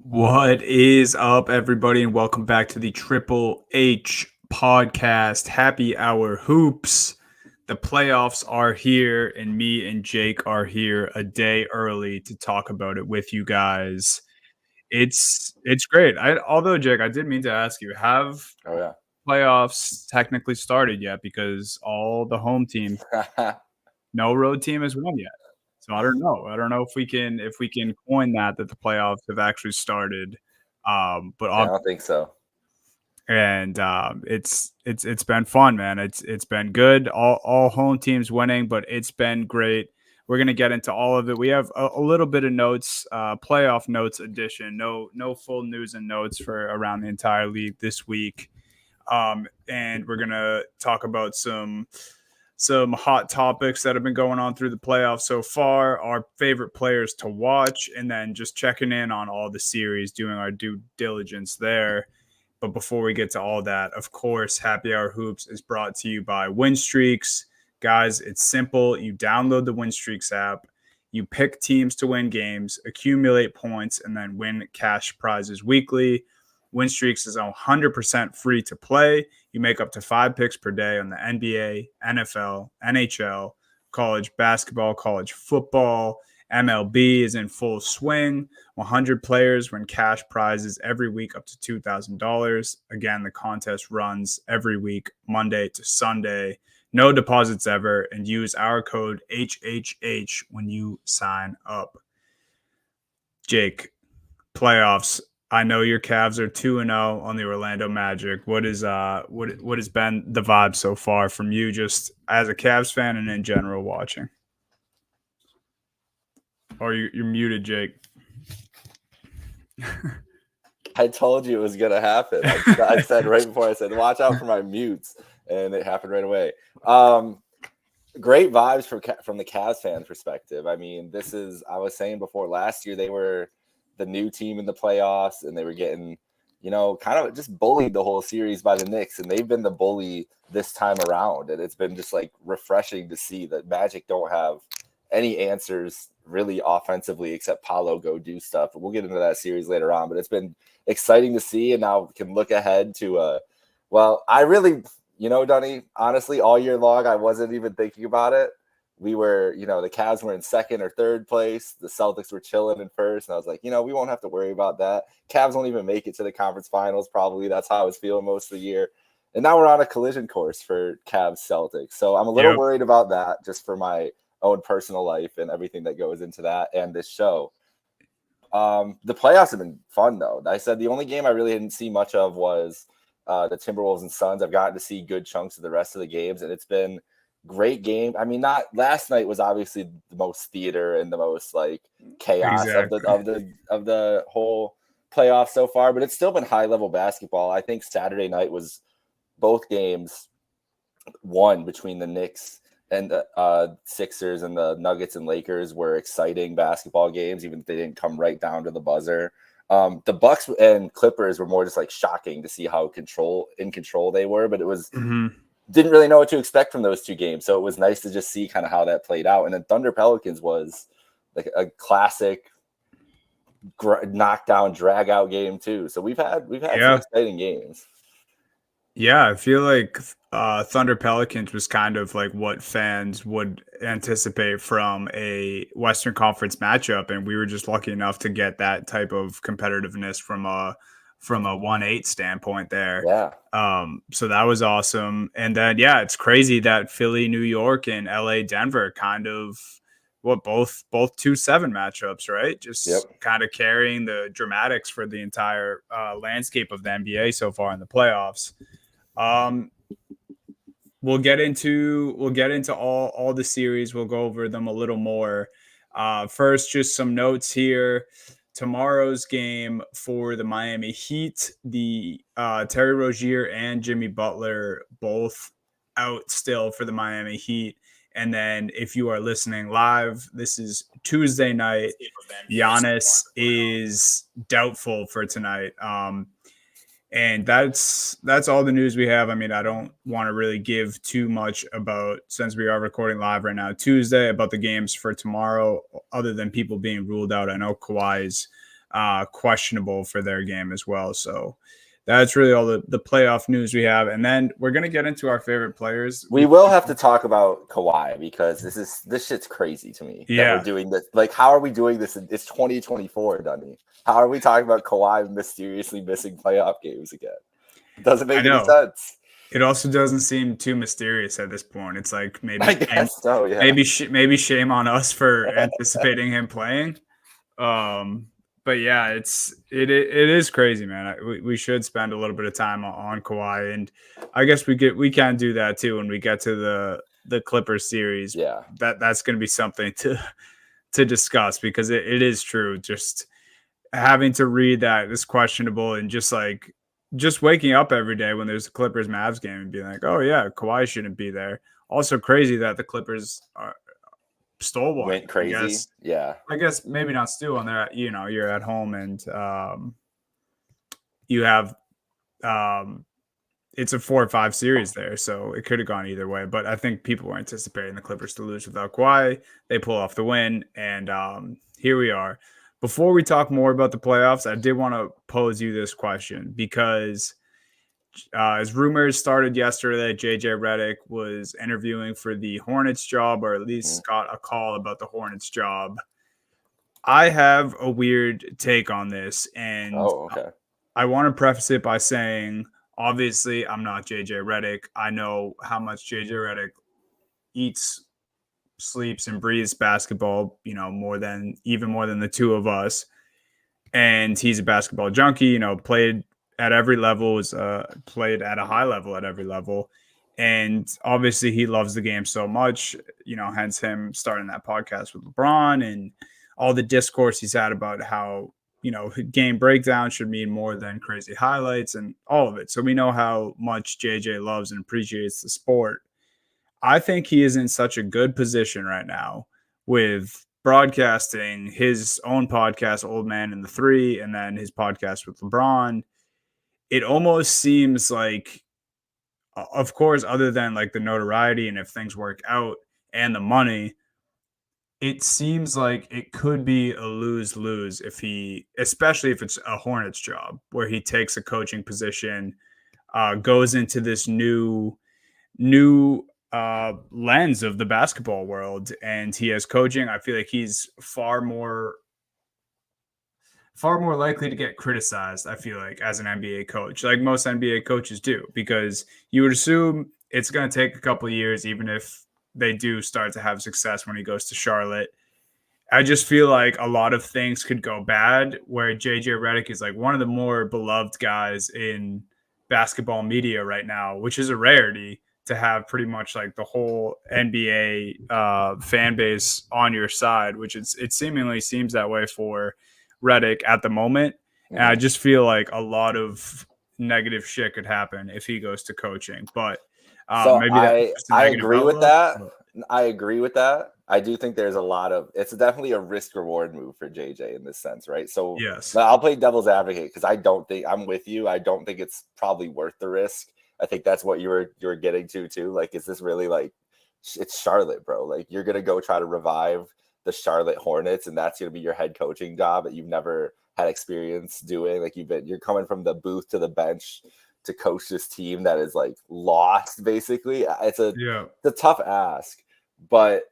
What is up, everybody, and welcome back to the Triple H podcast. Happy Hour Hoops. The playoffs are here, and me and Jake are here a day early to talk about it with you guys. It's great. Although Jake, I did mean to ask you, have Oh yeah. playoffs technically started yet? Because all the home teams, no road team has won yet. So I don't know. I don't know if we can coin that the playoffs have actually started. But Yeah, I don't think so. and it's been fun, man. It's been good. All home teams winning, but it's been great. We're gonna get into all of it. We have a little bit of notes, playoff notes edition. No full news and notes for around the entire league this week. And we're gonna talk about some hot topics that have been going on through the playoffs so far, our favorite players to watch, and then just checking in on all the series, doing our due diligence there. But before we get to all that, of course, Happy Hour Hoops is brought to you by Winstreaks. Guys, it's simple. You download the Winstreaks app, you pick teams to win games, accumulate points, and then win cash prizes weekly. Winstreaks is 100% free to play. You make up to 5 picks per day on the NBA, NFL, NHL, college basketball, college football. MLB is in full swing. 100 players win cash prizes every week up to $2,000. Again, the contest runs every week, Monday to Sunday. No deposits ever, and use our code HHH when you sign up. Jake, playoffs. I know your Cavs are 2-0 on the Orlando Magic. What has been the vibe so far from you, just as a Cavs fan and in general watching? Or you're muted, Jake. I told you it was gonna happen. I said right before I said, watch out for my mutes, and it happened right away. Great vibes from the Cavs fan perspective. I mean, I was saying before, last year they were the new team in the playoffs, and they were getting, kind of just bullied the whole series by the Knicks, and they've been the bully this time around, and it's been just like refreshing to see that Magic don't have any answers really offensively except Paolo go do stuff. We'll get into that series later on, but it's been exciting to see, and now we can look ahead to I really, Dunny, honestly, all year long I wasn't even thinking about it. We were, the Cavs were in second or third place. The Celtics were chilling in first. And I was like, we won't have to worry about that. Cavs won't even make it to the conference finals, probably. That's how I was feeling most of the year. And now we're on a collision course for Cavs Celtics. So I'm a little worried about that just for my own personal life and everything that goes into that and this show. The playoffs have been fun, though. I said the only game I really didn't see much of was the Timberwolves and Suns. I've gotten to see good chunks of the rest of the games, and it's been great game. I mean, not last night was obviously the most theater and the most like chaos Exactly. of the whole playoff so far, but it's still been high level basketball. I think Saturday night was both games won between the Knicks and the Sixers, and the Nuggets and Lakers were exciting basketball games, even if they didn't come right down to the buzzer. The Bucks and Clippers were more just like shocking to see how in control they were, but it was didn't really know what to expect from those two games. So it was nice to just see kind of how that played out. And then Thunder Pelicans was like a classic knockdown drag out game too. So we've had some exciting games. Yeah, I feel like Thunder Pelicans was kind of like what fans would anticipate from a Western Conference matchup, and we were just lucky enough to get that type of competitiveness from a 1-8 standpoint there. Yeah. So that was awesome. And then it's crazy that Philly, New York, and LA, Denver kind of both 2-7 matchups, right? Just kind of carrying the dramatics for the entire landscape of the NBA so far in the playoffs. We'll get into all the series. We'll go over them a little more. First, just some notes here. Tomorrow's game for the Miami Heat, the Terry Rozier and Jimmy Butler both out still for the Miami Heat. And then if you are listening live, this is Tuesday night. Giannis is doubtful for tonight. And that's all the news we have. I mean, I don't want to really give too much about, since we are recording live right now, Tuesday, about the games for tomorrow, other than people being ruled out. I know Kawhi is questionable for their game as well. So that's really all the playoff news we have. And then we're going to get into our favorite players. We will have to talk about Kawhi because this shit's crazy to me that we're doing this. Like, how are we doing this? It's 2024, Dunny. How are we talking about Kawhi mysteriously missing playoff games again? It doesn't make any sense. It also doesn't seem too mysterious at this point. It's like maybe I guess so, yeah. maybe shame on us for anticipating him playing. But yeah, it is crazy, man. We should spend a little bit of time on Kawhi, and I guess we can do that too when we get to the Clippers series. Yeah, that's going to be something to discuss because it is true. Just having to read that is questionable, and just waking up every day when there's a Clippers Mavs game and being like, oh yeah, Kawhi shouldn't be there. Also crazy that the Clippers stole one. Went crazy. I guess maybe not steal on there. You're at home and you have it's a 4-5 series there, so it could have gone either way. But I think people were anticipating the Clippers to lose without Kawhi. They pull off the win, and here we are. Before we talk more about the playoffs, I did want to pose you this question because as rumors started yesterday, JJ Redick was interviewing for the Hornets job, or at least got a call about the Hornets job. I have a weird take on this, and I want to preface it by saying, obviously, I'm not JJ Redick. I know how much JJ Redick eats, sleeps, and breathes basketball, more than the two of us. And he's a basketball junkie, played at every level, was played at a high level at every level. And obviously he loves the game so much, hence him starting that podcast with LeBron and all the discourse he's had about how, game breakdown should mean more than crazy highlights and all of it. So we know how much JJ loves and appreciates the sport. I think he is in such a good position right now with broadcasting his own podcast, Old Man and the Three, and then his podcast with LeBron. It almost seems like, of course, other than like the notoriety and if things work out and the money, it seems like it could be a lose-lose especially if it's a Hornets job where he takes a coaching position, goes into this new lens of the basketball world, and he has coaching. I feel like he's far more likely to get criticized, I feel like, as an NBA coach, like most NBA coaches do, because you would assume it's going to take a couple of years, even if they do start to have success when he goes to Charlotte. I just feel like a lot of things could go bad where JJ Redick is like one of the more beloved guys in basketball media right now, which is a rarity to have pretty much like the whole NBA fan base on your side, which it seemingly seems that way for Redick at the moment. And I just feel like a lot of negative shit could happen if he goes to coaching. But maybe I agree with that. I agree with that. I do think there's it's definitely a risk reward move for JJ in this sense, right? So yes, I'll play devil's advocate because I'm with you. I don't think it's probably worth the risk. I think that's what you were getting to too. Like, is this really like, it's Charlotte, bro? Like, you're going to go try to revive the Charlotte Hornets, and that's going to be your head coaching job that you've never had experience doing. Like, you're coming from the booth to the bench to coach this team that is like lost, basically. It's a tough ask, but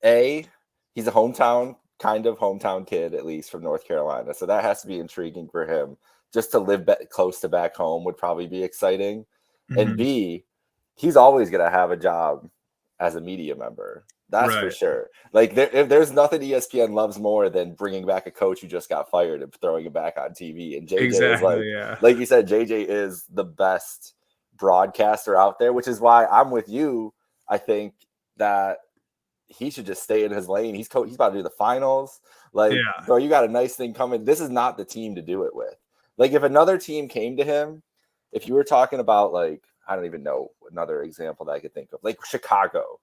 he's a hometown kid, at least from North Carolina. So that has to be intriguing for him. Just to live close to back home would probably be exciting. Mm-hmm. And B, he's always going to have a job as a media member. That's for sure. Like, there's nothing ESPN loves more than bringing back a coach who just got fired and throwing him back on TV. And JJ is like you said, JJ is the best broadcaster out there, which is why I'm with you. I think that he should just stay in his lane. He's about to do the finals. Like, bro, you got a nice thing coming. This is not the team to do it with. Like, if another team came to him, if you were talking about, like, I don't even know another example that I could think of, like Chicago.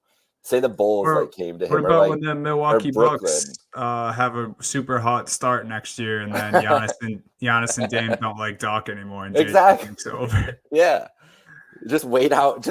Say the Bulls came to him. What about when the Milwaukee Bucks have a super hot start next year, and then Giannis and Dame don't like Doc anymore, and exactly takes over. Yeah, Just wait out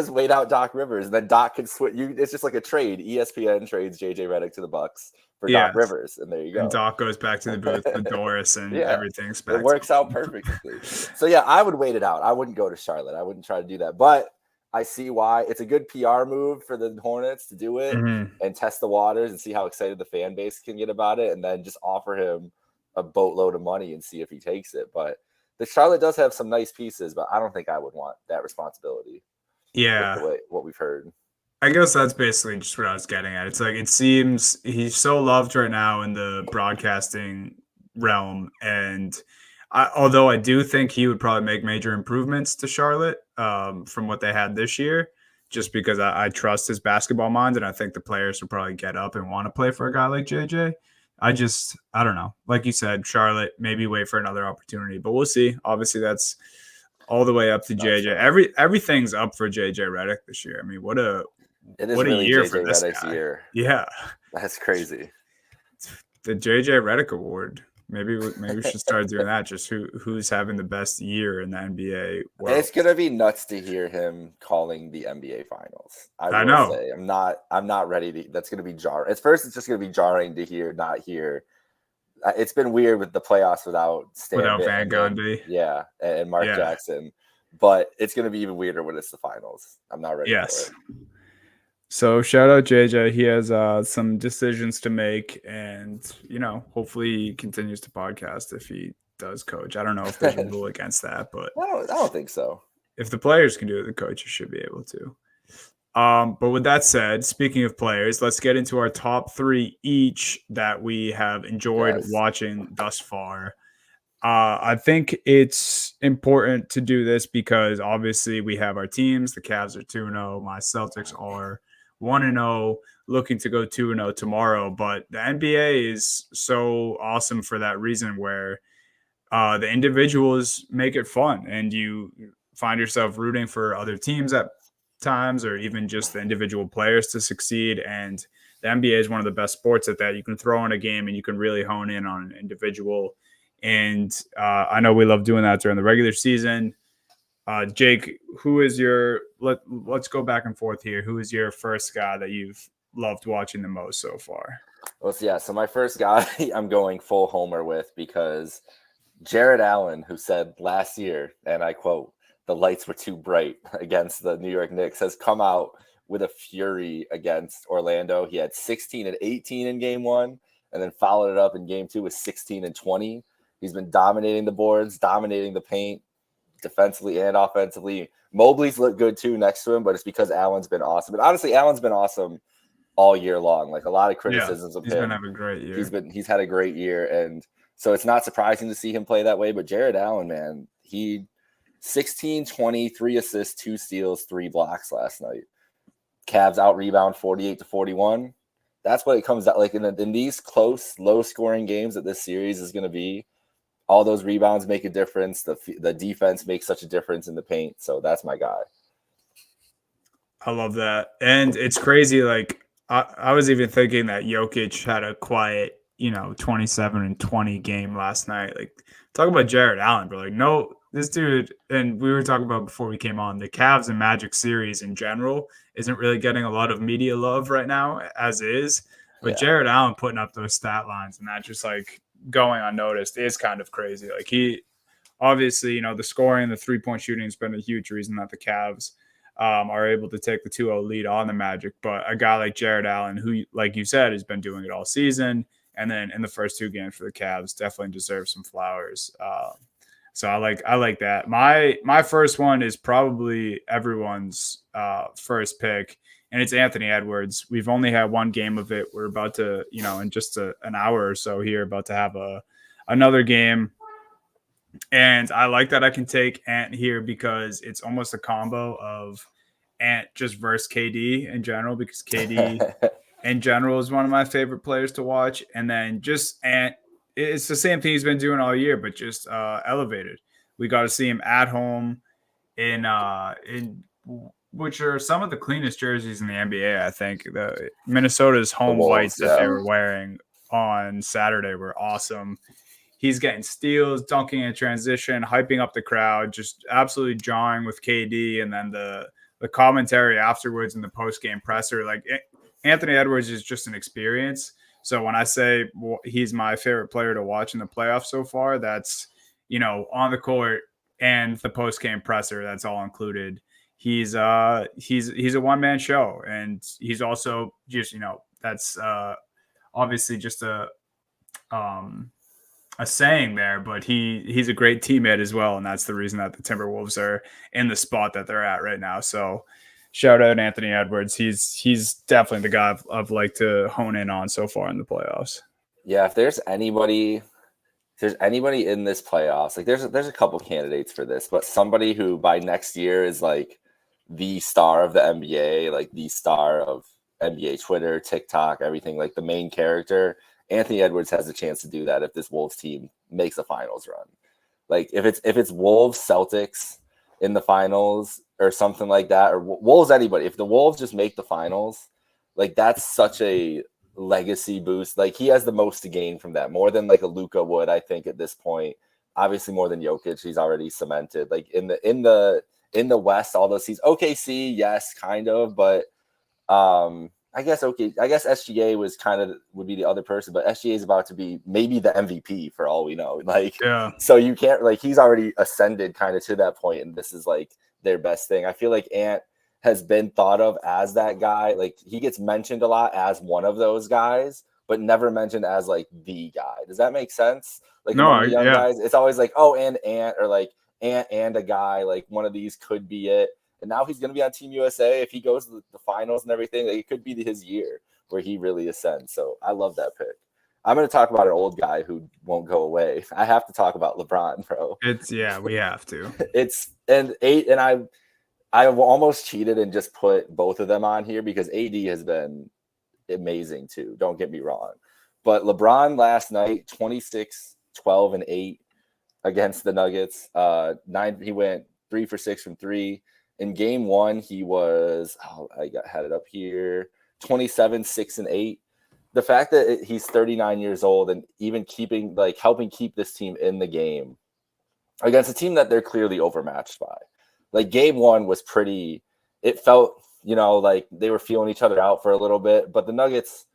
Doc Rivers, and then Doc can switch. It's just like a trade. ESPN trades JJ Redick to the Bucks for Doc Yes. Rivers, and there you And go. Doc goes back to the booth with Doris, and Yeah, everything's back. it works out perfectly. So yeah, I would wait it out. I wouldn't go to Charlotte. I wouldn't try to do that. But I see why it's a good PR move for the Hornets to do it and test the waters and see how excited the fan base can get about it, and then just offer him a boatload of money and see if he takes it. But the Charlotte does have some nice pieces, but I don't think I would want that responsibility. Yeah. What we've heard. I guess that's basically just what I was getting at. It's like it seems he's so loved right now in the broadcasting realm, and although I do think he would probably make major improvements to Charlotte from what they had this year, just because I trust his basketball mind, and I think the players will probably get up and want to play for a guy like JJ. I don't know. Like you said, Charlotte, maybe wait for another opportunity, but we'll see. Obviously, that's all the way up to JJ. Everything's up for JJ Redick this year. I mean, what a really year JJ for this Redick's guy. year. Yeah, that's crazy. The JJ Redick Award. Maybe we should start doing that. Just who's having the best year in the NBA world. It's gonna be nuts to hear him calling the NBA Finals. I know. Say, I'm not ready to. That's gonna be jarring. At first, it's just gonna be jarring to not hear. It's been weird with the playoffs without Van Gundy. And Mark Jackson. But it's gonna be even weirder when it's the finals. I'm not ready for it. So shout out JJ. He has some decisions to make, and hopefully he continues to podcast if he does coach. I don't know if there's a rule against that, but I don't think so. If the players can do it, the coaches should be able to. But with that said, speaking of players, let's get into our top 3 each that we have enjoyed watching thus far. I think it's important to do this because obviously we have our teams. The Cavs are 2-0. My Celtics are 1-0, looking to go 2-0 tomorrow. But the NBA is so awesome for that reason, where the individuals make it fun, and you find yourself rooting for other teams at times, or even just the individual players to succeed. And the NBA is one of the best sports at that. You can throw in a game and you can really hone in on an individual. And I know we love doing that during the regular season. Jake, who is let's go back and forth here. Who is your first guy that you've loved watching the most so far? Well, so my first guy I'm going full homer with, because Jared Allen, who said last year, and I quote, "The lights were too bright" against the New York Knicks, has come out with a fury against Orlando. He had 16 and 18 in game 1, and then followed it up in game 2 with 16 and 20. He's been dominating the boards, dominating the paint, defensively and offensively. Mobley's looked good too next to him, but it's because Allen's been awesome. And honestly, Allen's been awesome all year long. Like, a lot of criticisms of him. He's been having a great year. He's had a great year, and so it's not surprising to see him play that way. But Jared Allen, man, he 16, 20, 3 assists, 2 steals, 3 blocks last night. Cavs out rebound 48-41. That's what it comes out like in these close, low scoring games that this series is going to be. All those rebounds make a difference. The defense makes such a difference in the paint. So that's my guy. I love that. And it's crazy. Like, I was even thinking that Jokic had a quiet, 27 and 20 game last night. Like, talk about Jared Allen, but like, no, this dude, and we were talking about before we came on, the Cavs and Magic series in general isn't really getting a lot of media love right now as is. But Jared Allen putting up those stat lines and that just like going unnoticed is kind of crazy. Like, he obviously, the scoring, the 3-point shooting has been a huge reason that the Cavs are able to take the 2-0 lead on the Magic. But a guy like Jared Allen, who, like you said, has been doing it all season, and then in the first 2 games for the Cavs, definitely deserves some flowers. So I like that. My first one is probably everyone's first pick, and it's Anthony Edwards. We've only had 1 game of it. We're about to, in just an hour or so here, about to have another game. And I like that I can take Ant here because it's almost a combo of Ant just versus KD in general, because KD in general is one of my favorite players to watch. And then just Ant, it's the same thing he's been doing all year, but just elevated. We got to see him at home in which are some of the cleanest jerseys in the NBA. I think the Minnesota's home whites that they were wearing on Saturday were awesome. he's getting steals, dunking in transition, hyping up the crowd, just absolutely jawing with KD. And then the commentary afterwards in the post game presser, like Anthony Edwards is just an experience. So when I say he's my favorite player to watch in the playoffs so far, that's, on the court and the post game presser, that's all included. He's a one man show, and he's also just, that's obviously just a saying there, but he's a great teammate as well, and that's the reason that the Timberwolves are in the spot that they're at right now. So shout out Anthony Edwards. He's definitely the guy I've liked to hone in on so far in the playoffs. Yeah, if there's anybody in this playoffs, like there's a couple candidates for this, but somebody who by next year is like the star of the NBA, like the star of NBA Twitter, TikTok, everything, like the main character. Anthony Edwards has a chance to do that if this Wolves team makes a finals run. Like if it's Wolves Celtics in the finals or something like that, or Wolves anybody, if the Wolves just make the finals, like that's such a legacy boost. Like he has the most to gain from that, more than like a Luka would, I think, at this point. Obviously more than Jokic. He's already cemented. Like in the West, all those seasons, OKC, yes, kind of, but I guess SGA would be the other person, but SGA is about to be maybe the MVP for all we know. Like, yeah. So you can't, like, he's already ascended kind of to that point, and this is like their best thing. I feel like Ant has been thought of as that guy. Like he gets mentioned a lot as one of those guys, but never mentioned as like the guy. Does that make sense? Like the young guys, it's always like, oh, and Ant, or like Ant and a guy, like one of these could be it. And now he's going to be on Team USA. If he goes to the finals and everything, like it could be his year where he really ascends. So I love that pick. I'm going to talk about an old guy who won't go away. I have to talk about LeBron, bro. We have to. I almost cheated and just put both of them on here because AD has been amazing too. Don't get me wrong. But LeBron last night, 26, 12, and 8 against the Nuggets. He went 3 for 6 from 3. In game 1, he was, had it up here, 27, 6, and 8. The fact that he's 39 years old and even helping keep this team in the game against a team that they're clearly overmatched by. Like game 1 was it felt, like they were feeling each other out for a little bit, but the Nuggets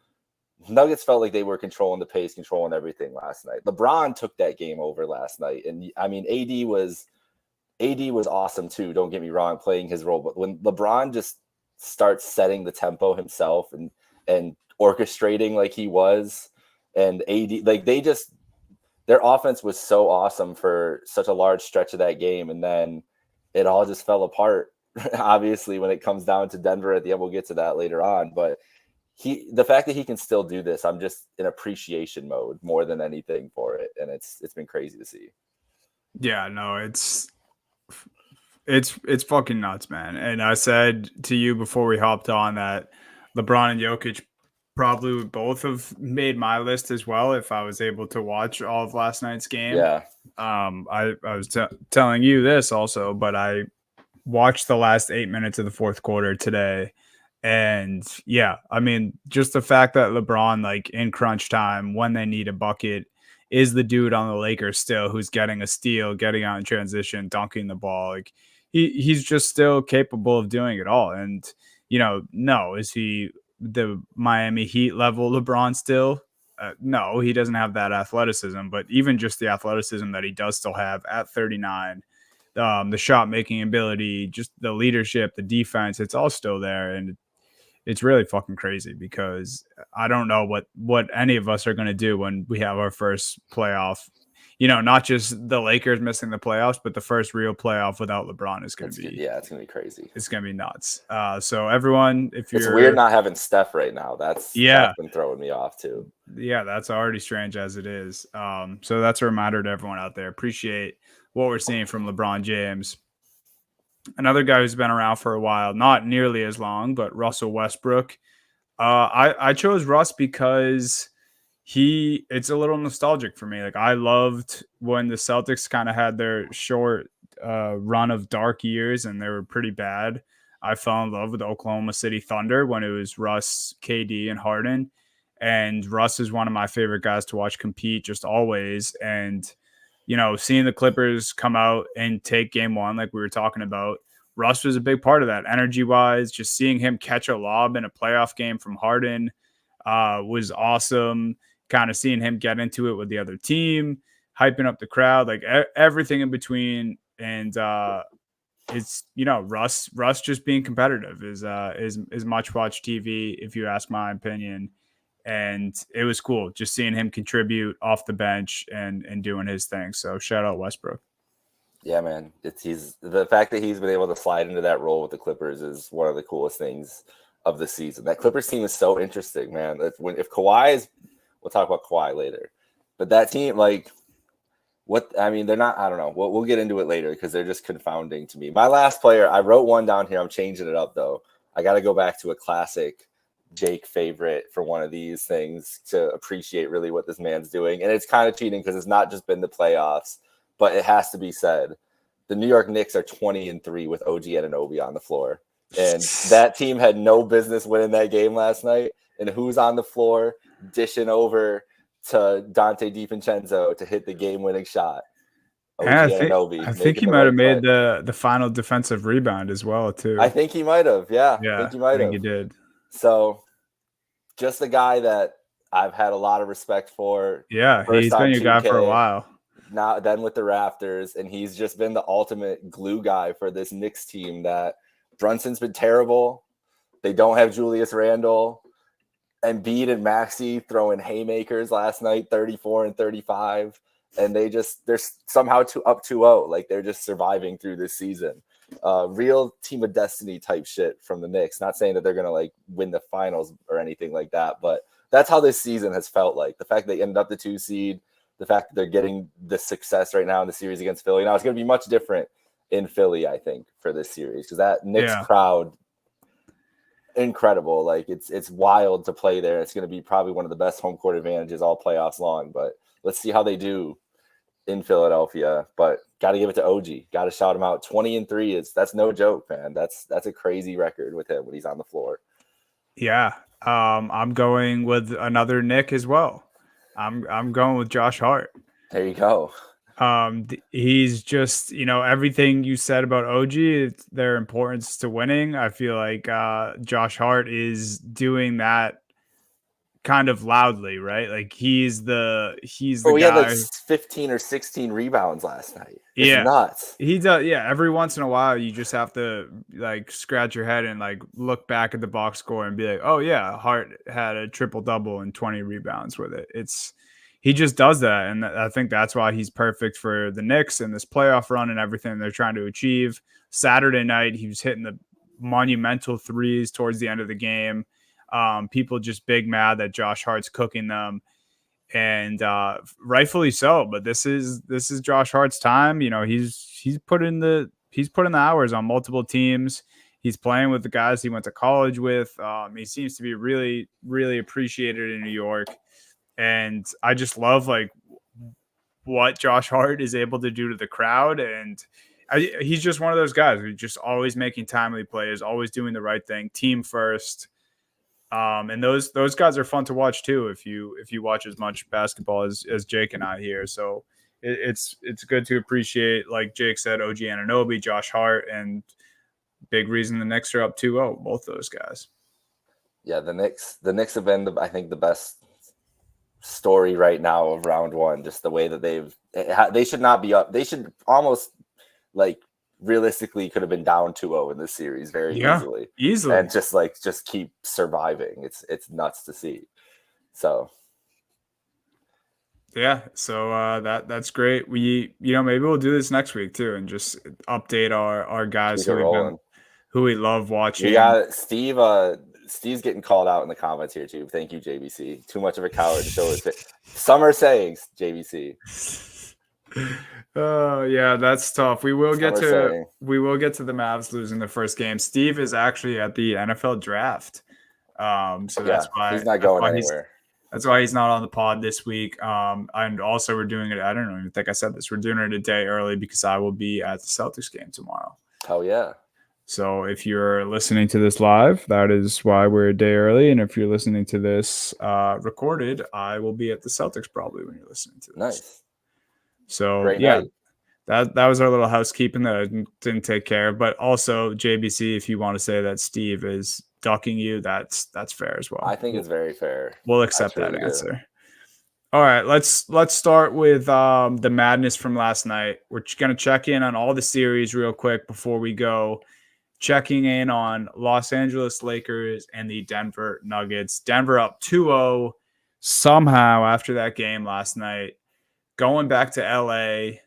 felt like they were controlling the pace, controlling everything last night. LeBron took that game over last night. And I mean, AD was awesome too. Don't get me wrong, playing his role. But when LeBron just starts setting the tempo himself and orchestrating like he was, and AD, like their offense was so awesome for such a large stretch of that game. And then it all just fell apart, obviously, when it comes down to Denver at the end. We'll get to that later on. But the fact that he can still do this, I'm just in appreciation mode more than anything for it. And it's been crazy to see. Yeah, no, it's fucking nuts, man. And I said to you before we hopped on that LeBron and Jokic probably would both have made my list as well if I was able to watch all of last night's game. Yeah. I was telling you this also, but I watched the last 8 minutes of the fourth quarter today. And yeah, I mean, just the fact that LeBron, like in crunch time, when they need a bucket, is the dude on the Lakers still who's getting a steal, getting out in transition, dunking the ball. Like he's just still capable of doing it all. And, no, is he the Miami Heat level LeBron still? No, he doesn't have that athleticism, but even just the athleticism that he does still have at 39, the shot making ability, just the leadership, the defense, it's all still there. And it's really fucking crazy because I don't know what any of us are going to do when we have our first playoff, not just the Lakers missing the playoffs, but the first real playoff without LeBron is going to be, it's going to be crazy. It's going to be nuts. So everyone, it's weird not having Steph right now. That's been throwing me off too. Yeah. That's already strange as it is. So that's a reminder to everyone out there. Appreciate what we're seeing from LeBron James. Another guy who's been around for a while, not nearly as long, but Russell Westbrook. I chose Russ because it's a little nostalgic for me. Like I loved when the Celtics kind of had their short run of dark years and they were pretty bad. I fell in love with the Oklahoma City Thunder when it was Russ, KD, and Harden. And Russ is one of my favorite guys to watch compete just always. And, seeing the Clippers come out and take game one, like we were talking about, Russ was a big part of that energy wise. Just seeing him catch a lob in a playoff game from Harden was awesome. Kind of seeing him get into it with the other team, hyping up the crowd, like everything in between. And it's Russ just being competitive is much watch TV if you ask my opinion. And it was cool just seeing him contribute off the bench and doing his thing. So shout out Westbrook. Yeah, man. He's the fact that he's been able to slide into that role with the Clippers is one of the coolest things of the season. That Clippers team is so interesting, man. If Kawhi is, we'll talk about Kawhi later, but that team, like, they're not. I don't know. We'll get into it later because they're just confounding to me. My last player, I wrote one down here. I'm changing it up though. I got to go back to a classic Jake favorite for one of these things to appreciate really what this man's doing, and it's kind of cheating because it's not just been the playoffs. But it has to be said, the New York Knicks are 20-3 with OG Anunoby on the floor. And that team had no business winning that game last night. And who's on the floor dishing over to Dante DiVincenzo to hit the game-winning shot? OG Anunoby. I think he might have made the final defensive rebound as well, too. I think he might have, yeah. I think he did. So just a guy that I've had a lot of respect for. Yeah, he's been your guy for a while. Now then with the Raptors, and he's just been the ultimate glue guy for this Knicks team that Brunson's been terrible. They don't have Julius Randle. Embiid and Maxey throwing haymakers last night, 34 and 35. And they're somehow up 2-0. Like they're just surviving through this season. Real team of destiny type shit from the Knicks. Not saying that they're going to like win the finals or anything like that, but that's how this season has felt like. The fact they ended up the 2 seed, the fact that they're getting the success right now in the series against Philly. Now it's going to be much different in Philly, I think, for this series because that Knicks crowd, incredible. Like it's wild to play there. It's going to be probably one of the best home court advantages all playoffs long. But let's see how they do in Philadelphia. But got to give it to OG. Got to shout him out. 20-3 that's no joke, man. That's a crazy record with him when he's on the floor. Yeah, I'm going with another Nick as well. I'm going with Josh Hart. There you go. He's just, everything you said about OG, their importance to winning. I feel like Josh Hart is doing that kind of loudly, right? Like he's the guy. He had like 15 or 16 rebounds last night. It's nuts. He does. Yeah. Every once in a while, you just have to like scratch your head and like look back at the box score and be like, oh yeah, Hart had a triple double and 20 rebounds with it. He just does that. And I think that's why he's perfect for the Knicks and this playoff run and everything they're trying to achieve. Saturday night, he was hitting the monumental threes towards the end of the game. People just big mad that Josh Hart's cooking them, and rightfully so. But this is Josh Hart's time. He's put in the hours on multiple teams. He's playing with the guys he went to college with. He seems to be really, really appreciated in New York, and I just love like what Josh Hart is able to do to the crowd. And he's just one of those guys who's just always making timely plays, always doing the right thing, team first. And those guys are fun to watch too if you watch as much basketball as Jake and I here. So it's good to appreciate, like Jake said, OG Anunoby, Josh Hart, and big reason the Knicks are up 2-0, both those guys. Yeah, the Knicks have been I think the best story right now of round one. Just the way that they should not be up. They should almost like realistically could have been down 2-0 in this series very easily, and just keep surviving. It's nuts to see. So yeah, so that's great. We maybe we'll do this next week too, and just update our guys who we love watching. We got Steve. Steve's getting called out in the comments here too. Thank you, JBC. Too much of a coward to show his face. Summer sayings, JBC. Oh yeah, that's tough. We will get to the Mavs losing the first game. Steve is actually at the NFL draft, so that's why he's not going anywhere. That's why he's not on the pod this week. And also we're doing it. I don't even think I said this. We're doing it a day early because I will be at the Celtics game tomorrow. Oh yeah. So if you're listening to this live, that is why we're a day early. And if you're listening to this recorded, I will be at the Celtics probably when you're listening to this. Nice. So Great yeah, night. that was our little housekeeping that I didn't take care of. But also JBC, if you want to say that Steve is ducking you, that's fair as well. I think it's very fair. We'll accept I that truly answer. do. All right, let's start with the madness from last night. We're going to check in on all the series real quick before we go. Checking in on Los Angeles Lakers and the Denver Nuggets. Denver up 2-0 somehow after that game last night. Going back to LA.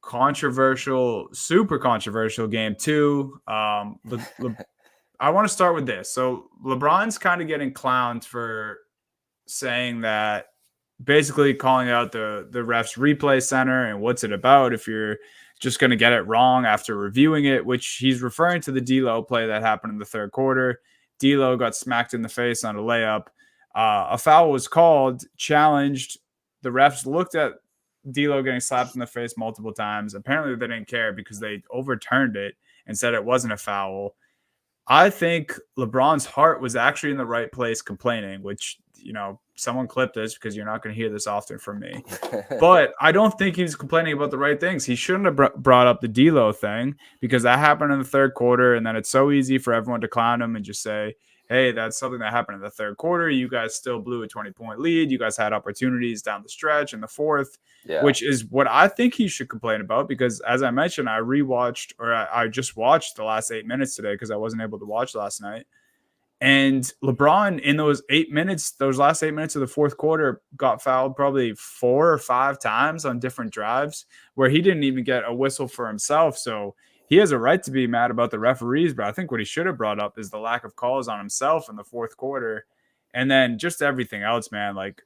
Controversial, super controversial game 2. I want to start with this. So LeBron's kind of getting clowned for saying that, basically calling out the refs replay center and what's it about if you're just going to get it wrong after reviewing it, which he's referring to the D'Lo play that happened in the third quarter. D'Lo got smacked in the face on a layup. A foul was called, challenged. The refs looked at D'Lo getting slapped in the face multiple times. Apparently they didn't care because they overturned it and said it wasn't a foul. I think LeBron's heart was actually in the right place complaining, which, someone clip this because you're not going to hear this often from me. But I don't think he's complaining about the right things. He shouldn't have brought up the D'Lo thing because that happened in the third quarter. And then it's so easy for everyone to clown him and just say, hey, that's something that happened in the third quarter. You guys still blew a 20-point lead. You guys had opportunities down the stretch in the fourth, which is what I think he should complain about because, as I mentioned, I just watched the last 8 minutes today because I wasn't able to watch last night. And LeBron, in those last 8 minutes of the fourth quarter, got fouled probably 4 or 5 times on different drives where he didn't even get a whistle for himself. So he has a right to be mad about the referees, but I think what he should have brought up is the lack of calls on himself in the fourth quarter. And then just everything else, man. Like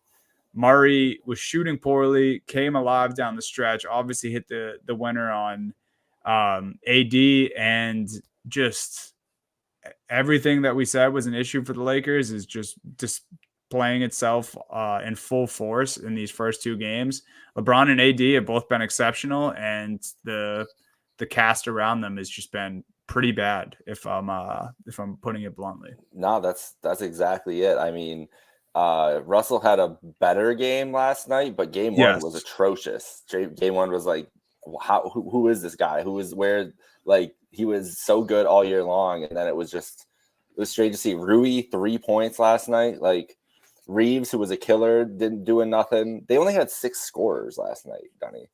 Murray was shooting poorly, came alive down the stretch, obviously hit the winner on AD, and just everything that we said was an issue for the Lakers is just displaying itself in full force in these first 2 games. LeBron and AD have both been exceptional, and the cast around them has just been pretty bad, if I'm putting it bluntly. No, that's exactly it. I mean, Russell had a better game last night, but game 1 was atrocious. Game 1 was like, who is this guy? Who is where? Like, he was so good all year long, and then it was strange to see. Rui 3 points last night. Like Reeves, who was a killer, doing nothing. They only had 6 scorers last night, Dunny.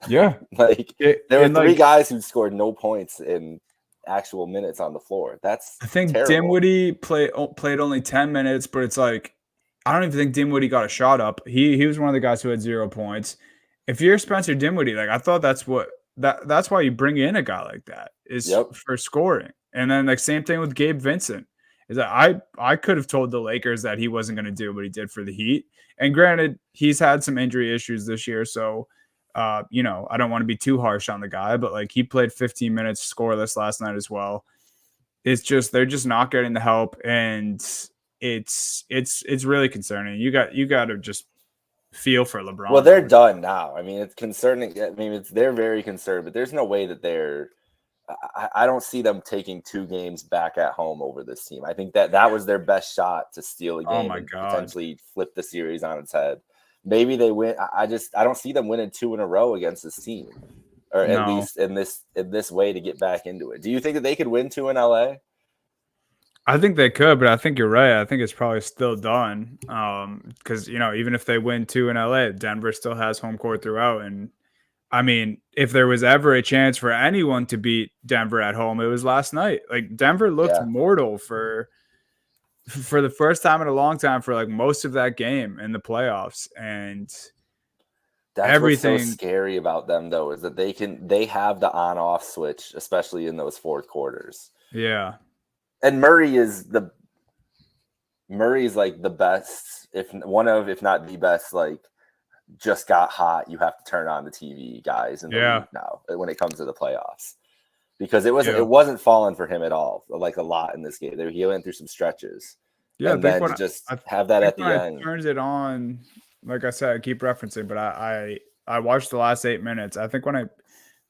Yeah, there were 3 guys who scored no points in actual minutes on the floor. That's I think terrible. Dinwiddie played only 10 minutes, but it's like I don't even think Dinwiddie got a shot up. He was one of the guys who had 0 points. If you're Spencer Dinwiddie, like I thought that's why you bring in a guy like that is for scoring. And then like same thing with Gabe Vincent. Is that I could have told the Lakers that he wasn't going to do what he did for the Heat. And granted, he's had some injury issues this year, so I don't want to be too harsh on the guy, but like he played 15 minutes scoreless last night as well. It's just they're just not getting the help, and it's really concerning. You got to just feel for LeBron. Well, they're done now. I mean, it's concerning. I mean, they're very concerned, but there's no way that they're. I don't see them taking 2 games back at home over this team. I think that was their best shot to steal a game and potentially flip the series on its head. Maybe they win. I don't see them winning 2 in a row against this team, or at least in this way to get back into it. Do you think that they could win 2 in LA? I think they could, but I think you're right. I think it's probably still done because even if they win 2 in LA, Denver still has home court throughout. And I mean, if there was ever a chance for anyone to beat Denver at home, it was last night. Like Denver looked mortal for the first time in a long time for like most of that game in the playoffs. And that's everything what's so scary about them though, is that they have the on-off switch, especially in those fourth quarters. Yeah. And Murray's like the best, if not the best, like just got hot, you have to turn on the TV guys in the league now when it comes to the playoffs. Because it wasn't falling for him at all, like a lot in this game. He went through some stretches. Yeah, and then have that at the end. Turns it on, like I said, I keep referencing, but I watched the last 8 minutes. I think when I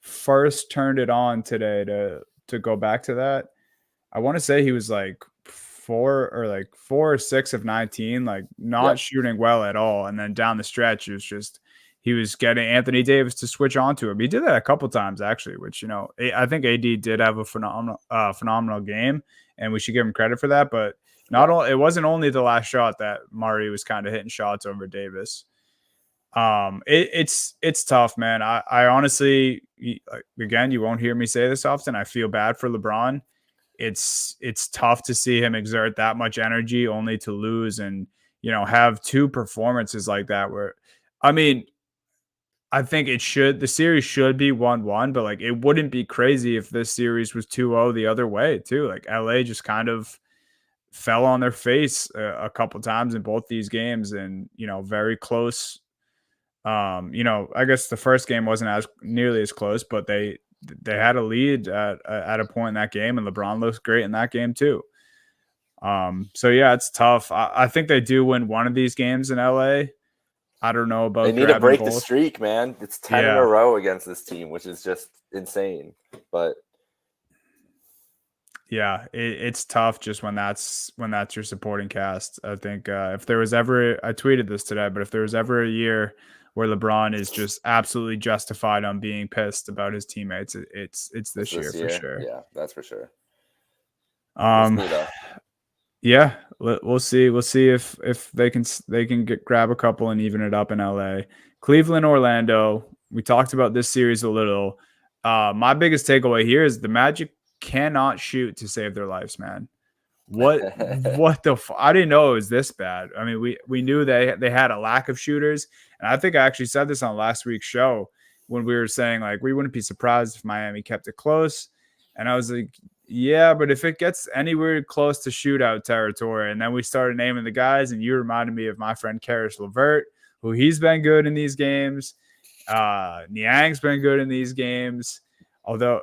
first turned it on today to to go back to that. I want to say he was like 4 or 6 of 19, like not Yep. shooting well at all. And then down the stretch, he was getting Anthony Davis to switch onto him. He did that a couple times actually, which I think AD did have a phenomenal game, and we should give him credit for that. But not all, it wasn't only the last shot that Murray was kind of hitting shots over Davis. It's tough, man. I honestly, again, you won't hear me say this often. I feel bad for LeBron. It's tough to see him exert that much energy only to lose, and have two performances like that where, I mean, I think the series should be 1-1, but like it wouldn't be crazy if this series was 2-0 the other way too. Like LA just kind of fell on their face a couple times in both these games, and very close. I guess the first game wasn't as nearly as close, but they had a lead at a point in that game, and LeBron looks great in that game too. So yeah, it's tough. I think they do win one of these games in LA. I don't know about They need to break both. the streak, man. It's 10 in a row against this team, which is just insane. But yeah, it's tough just when that's your supporting cast. I think if there was ever, I tweeted this today, but if there was ever a year where LeBron is just absolutely justified on being pissed about his teammates, it's this year for sure. Yeah, that's for sure. Yeah, we'll see. We'll see if they can grab a couple and even it up in LA. Cleveland, Orlando. We talked about this series a little. My biggest takeaway here is the Magic cannot shoot to save their lives, man. What I didn't know it was this bad. I mean, we knew they had a lack of shooters, and I think I actually said this on last week's show when we were saying like we wouldn't be surprised if Miami kept it close, and I was like, yeah, but if it gets anywhere close to shootout territory, and then we started naming the guys, and you reminded me of my friend Karis LeVert, who he's been good in these games. Niang's been good in these games, although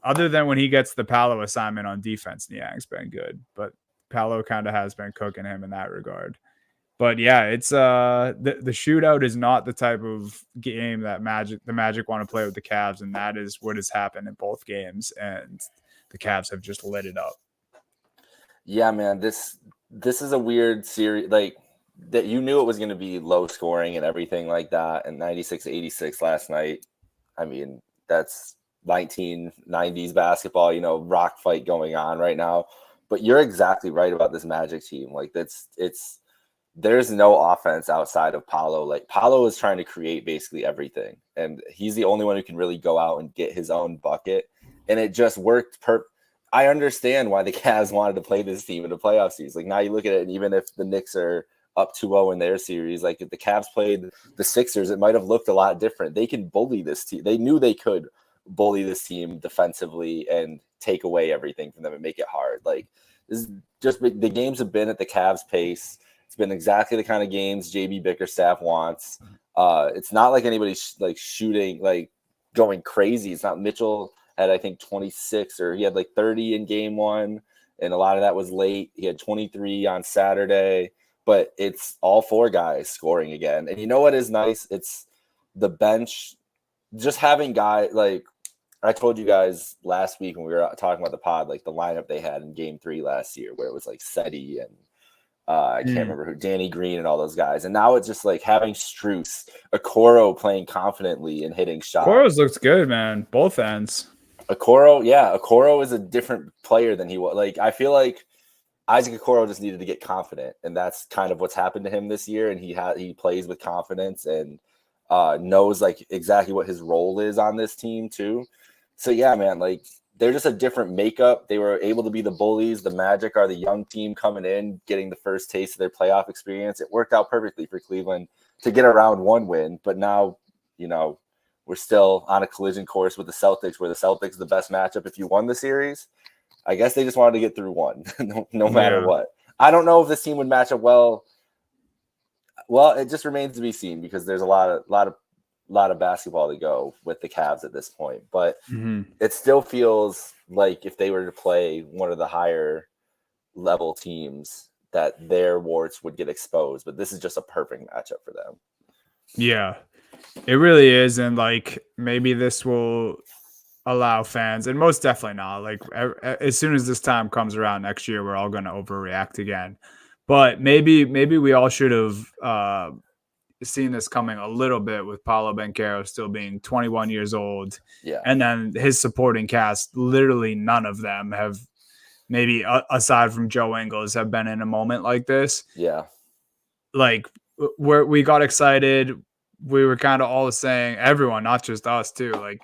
other than when he gets the Paolo assignment on defense, Niang's been good, but Paolo kind of has been cooking him in that regard. But yeah, it's the shootout is not the type of game that the Magic want to play with the Cavs, and that is what has happened in both games, and the Cavs have just lit it up. Yeah, man, this is a weird series. Like that, you knew it was going to be low scoring and everything like that. And 96-86 last night. I mean, that's 1990s basketball. Rock fight going on right now. But you're exactly right about this Magic team. Like there's no offense outside of Paolo. Like Paolo is trying to create basically everything, and he's the only one who can really go out and get his own bucket. And it just worked. I understand why the Cavs wanted to play this team in the playoff series. Like now you look at it, and even if the Knicks are up 2-0 in their series, like if the Cavs played the Sixers, it might have looked a lot different. They can bully this team. They knew they could bully this team defensively and take away everything from them and make it hard. Like this is just the games have been at the Cavs pace. It's been exactly the kind of games JB Bickerstaff wants. It's not like anybody's like shooting, like going crazy. It's not Mitchell had, I think, 26, or he had like 30 in game one, and a lot of that was late. He had 23 on Saturday, but it's all four guys scoring again. And you know what is nice? It's the bench, just having guys like I told you guys last week when we were talking about the pod, like the lineup they had in game 3 last year, where it was like Seti and I can't remember who, Danny Green and all those guys. And now it's just like having Strus, Okoro playing confidently and hitting shots. Okoro's looks good, man. Both ends. Okoro is a different player than he was. Like, I feel like Isaac Okoro just needed to get confident, and that's kind of what's happened to him this year. And he plays with confidence and knows like exactly what his role is on this team too. So yeah, man, like they're just a different makeup. They were able to be the bullies. The Magic are the young team coming in, getting the first taste of their playoff experience. It worked out perfectly for Cleveland to get around one win, but now, we're still on a collision course with the Celtics, where the Celtics are the best matchup if you won the series. I guess they just wanted to get through one, no matter what. I don't know if this team would match up well. Well, it just remains to be seen, because there's a lot of basketball to go with the Cavs at this point. But it still feels like if they were to play one of the higher level teams, that their warts would get exposed. But this is just a perfect matchup for them. Yeah, it really is. And like maybe this will allow fans, and most definitely not. Like as soon as this time comes around next year, we're all going to overreact again. But maybe we all should have seen this coming a little bit with Paolo Banchero still being 21 years old, Yeah. and then his supporting cast. Literally, none of them have, maybe aside from Joe Ingles, have been in a moment like this. Yeah. Like we got excited. We were kind of all saying, everyone, not just us too, like,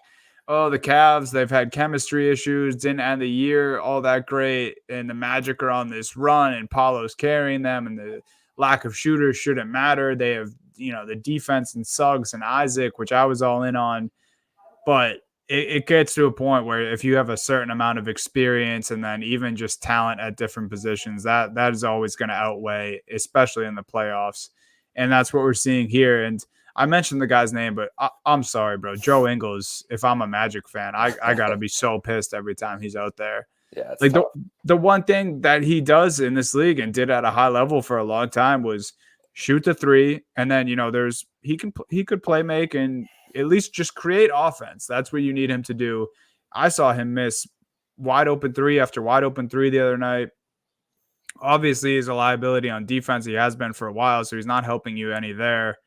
oh, the Cavs, they've had chemistry issues, didn't end the year all that great, and the Magic are on this run, and Paulo's carrying them, and the lack of shooters shouldn't matter. They have, the defense and Suggs and Isaac, which I was all in on. But it gets to a point where if you have a certain amount of experience and then even just talent at different positions, that is always going to outweigh, especially in the playoffs. And that's what we're seeing here. And I mentioned the guy's name, but I'm sorry, bro. Joe Ingles, if I'm a Magic fan, I got to be so pissed every time he's out there. Yeah, like the one thing that he does in this league and did at a high level for a long time was shoot the three. And then, he could play make and at least just create offense. That's what you need him to do. I saw him miss wide open three after wide open three the other night. Obviously, he's a liability on defense. He has been for a while, so he's not helping you any there.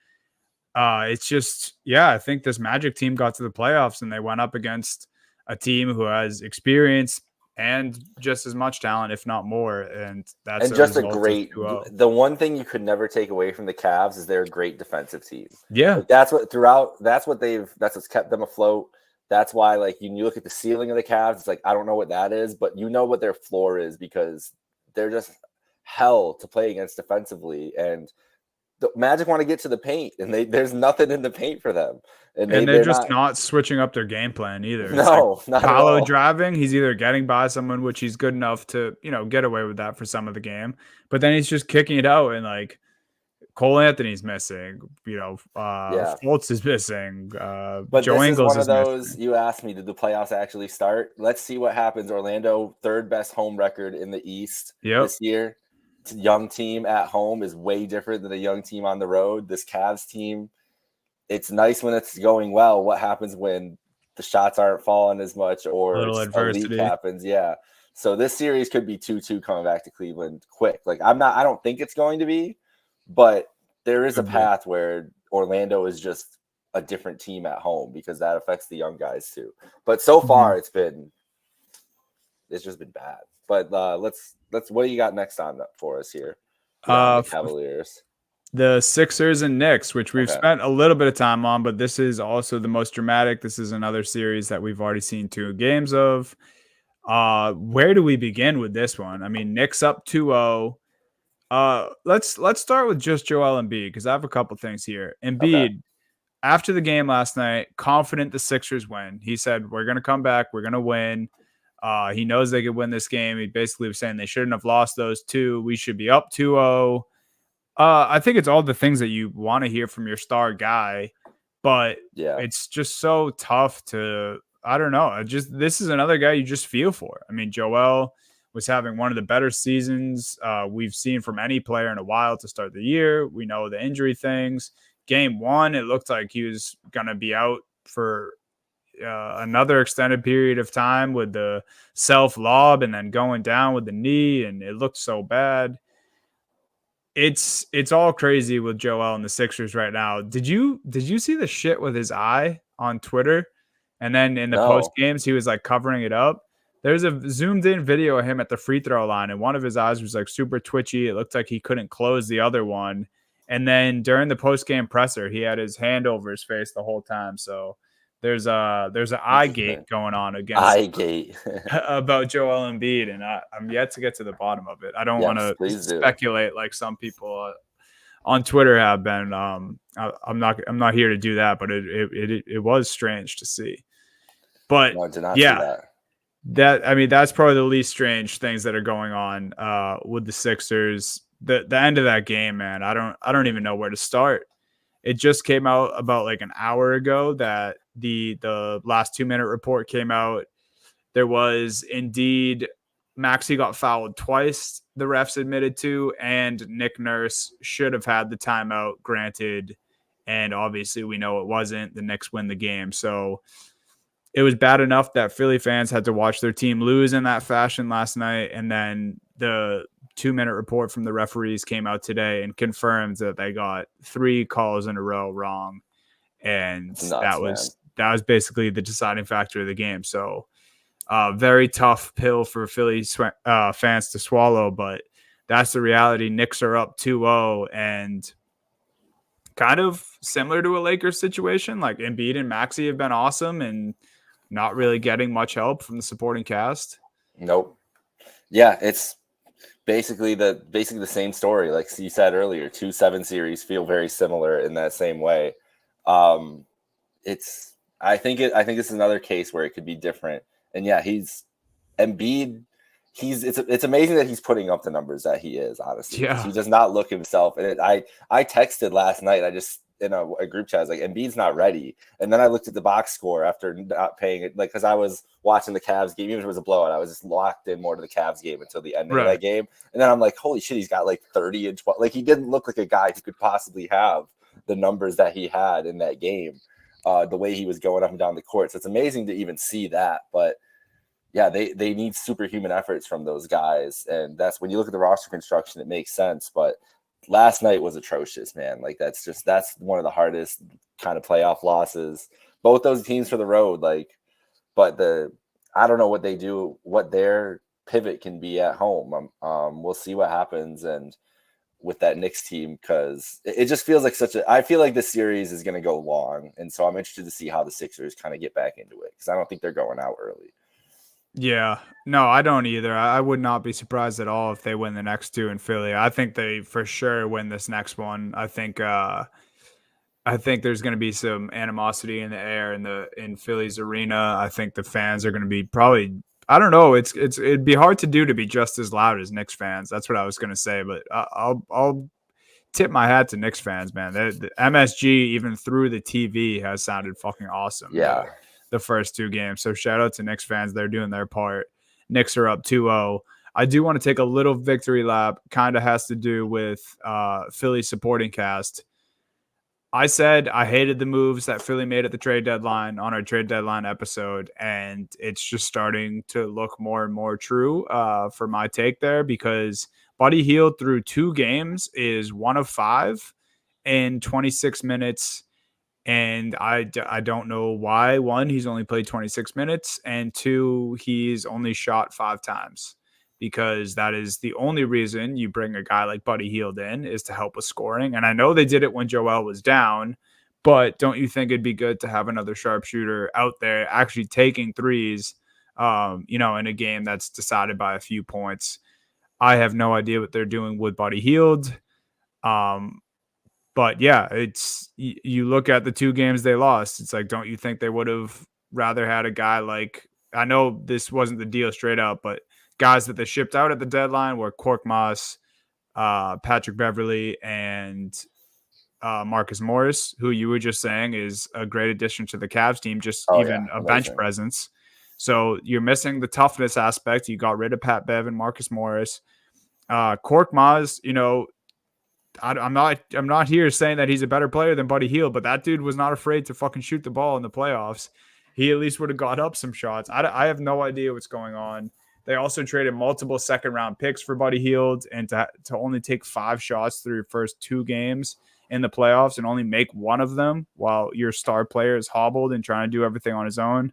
It's just, I think this Magic team got to the playoffs and they went up against a team who has experience and just as much talent, if not more. And that's just a great. The one thing you could never take away from the Cavs is they're a great defensive team. Yeah, like that's what's kept them afloat. That's why, like, you look at the ceiling of the Cavs, it's like, I don't know what that is, but you know what their floor is because they're just hell to play against defensively. And the Magic want to get to the paint, and there's nothing in the paint for them. And they're just not switching up their game plan either. No, it's like not Paolo driving. He's either getting by someone, which he's good enough to, get away with that for some of the game, but then he's just kicking it out, and like Cole Anthony's missing. Fultz is missing. But Joe Ingles is one of those. missing. You asked me, did the playoffs actually start? Let's see what happens. Orlando, third best home record in the East this year. Young team at home is way different than a young team on the road. This Cavs team, it's nice when it's going well. What happens when the shots aren't falling as much or little adversity happens? Yeah. So this series could be 2-2 coming back to Cleveland quick. Like I don't think it's going to be, but there is a path where Orlando is just a different team at home because that affects the young guys too. But so far it's just been bad. But let's what do you got next on for us here? The Cavaliers, the Sixers and Knicks, which we've spent a little bit of time on, but this is also the most dramatic. This is another series that we've already seen 2 games of. Where do we begin with this one? I mean, Knicks up 2-0. Let's start with just Joel Embiid because I have a couple things here. Embiid, after the game last night, confident the Sixers win. He said, "We're gonna come back. We're gonna win." He knows they could win this game. He basically was saying they shouldn't have lost those 2. We should be up 2-0. I think it's all the things that you want to hear from your star guy, but it's just so tough to, I don't know. This is another guy you just feel for. I mean, Joel was having one of the better seasons we've seen from any player in a while to start the year. We know the injury things. Game 1, it looked like he was going to be out for another extended period of time with the self lob and then going down with the knee, and it looked so bad. It's all crazy with Joel and the Sixers right now. Did you see the shit with his eye on Twitter? And then in the post games, he was like covering it up. There's a zoomed in video of him at the free throw line, and one of his eyes was like super twitchy. It looked like he couldn't close the other one. And then during the post game presser, he had his hand over his face the whole time. So there's an eye gate going on about Joel Embiid, and I'm yet to get to the bottom of it. I don't want to speculate like some people on Twitter have been. I'm not here to do that, but it was strange to see. But that's probably the least strange things that are going on with the Sixers. The end of that game, man, I don't even know where to start. It just came out about like an hour ago that the last 2-minute report came out. There was indeed Maxey got fouled twice, the refs admitted to, and Nick Nurse should have had the timeout granted. And obviously we know it wasn't. The Knicks win the game. So it was bad enough that Philly fans had to watch their team lose in that fashion last night. And then the 2-minute report from the referees came out today and confirmed that they got 3 calls in a row wrong. And Nuts, that was basically the deciding factor of the game. So very tough pill for Philly fans to swallow, but that's the reality. Knicks are up 2-0 and kind of similar to a Lakers situation. Like Embiid and Maxey have been awesome and not really getting much help from the supporting cast. Nope. Yeah, it's basically the same story. Like you said earlier, 2-7 series feel very similar in that same way. I think this is another case where it could be different. And yeah, Embiid. It's amazing that he's putting up the numbers that he is. Honestly, Yeah, he does not look himself. And I texted last night. I just in a group chat, I was like, Embiid's not ready. And then I looked at the box score after not paying it, like because I was watching the Cavs game. Even if it was a blowout, I was just locked in more to the Cavs game until the end of that game. And then I'm like, holy shit, he's got like 30 and 12. Like he didn't look like a guy who could possibly have the numbers that he had in that game. The way he was going up and down the court. So it's amazing to even see that. But yeah, they need superhuman efforts from those guys. And that's when you look at the roster construction, it makes sense. But last night was atrocious, man. Like that's one of the hardest kind of playoff losses. Both those teams for the road, but I don't know what they do, what their pivot can be at home. We'll see what happens and with that Knicks team, because it just feels like I feel like this series is going to go long. And so I'm interested to see how the Sixers kind of get back into it because I don't think they're going out early. Yeah. No, I don't either. I would not be surprised at all if they win the next 2 in Philly. I think they for sure win this next one. I think there's going to be some animosity in the air in Philly's arena. I think the fans are going to be probably, I don't know. It'd be hard to be just as loud as Knicks fans. That's what I was going to say, but I'll tip my hat to Knicks fans, man. The MSG even through the TV has sounded fucking awesome. Yeah. The first 2 games. So shout out to Knicks fans. They're doing their part. Knicks are up 2-0. I do want to take a little victory lap. Kind of has to do with Philly supporting cast. I said I hated the moves that Philly made at the trade deadline on our trade deadline episode, and it's just starting to look more and more true for my take there because Buddy Hield through 2 games is 1 of 5 in 26 minutes. And I don't know why. 1, he's only played 26 minutes, and 2, he's only shot 5 times because that is the only reason you bring a guy like Buddy Hield in is to help with scoring. And I know they did it when Joel was down, but don't you think it'd be good to have another sharpshooter out there actually taking threes, in a game that's decided by a few points? I have no idea what they're doing with Buddy Hield. But yeah, you look at the 2 games they lost. It's like, don't you think they would have rather had a guy like, I know this wasn't the deal straight up, but guys that they shipped out at the deadline were Korkmaz, Patrick Beverley, and Marcus Morris, who you were just saying is a great addition to the Cavs team, just a bench presence. So you're missing the toughness aspect. You got rid of Pat Bev and Marcus Morris. Korkmaz, I'm not here saying that he's a better player than Buddy Hield, but that dude was not afraid to fucking shoot the ball in the playoffs. He at least would have got up some shots. I have no idea what's going on. They also traded multiple second-round picks for Buddy Hield, and to only take 5 shots through your first 2 games in the playoffs and only make 1 of them while your star player is hobbled and trying to do everything on his own.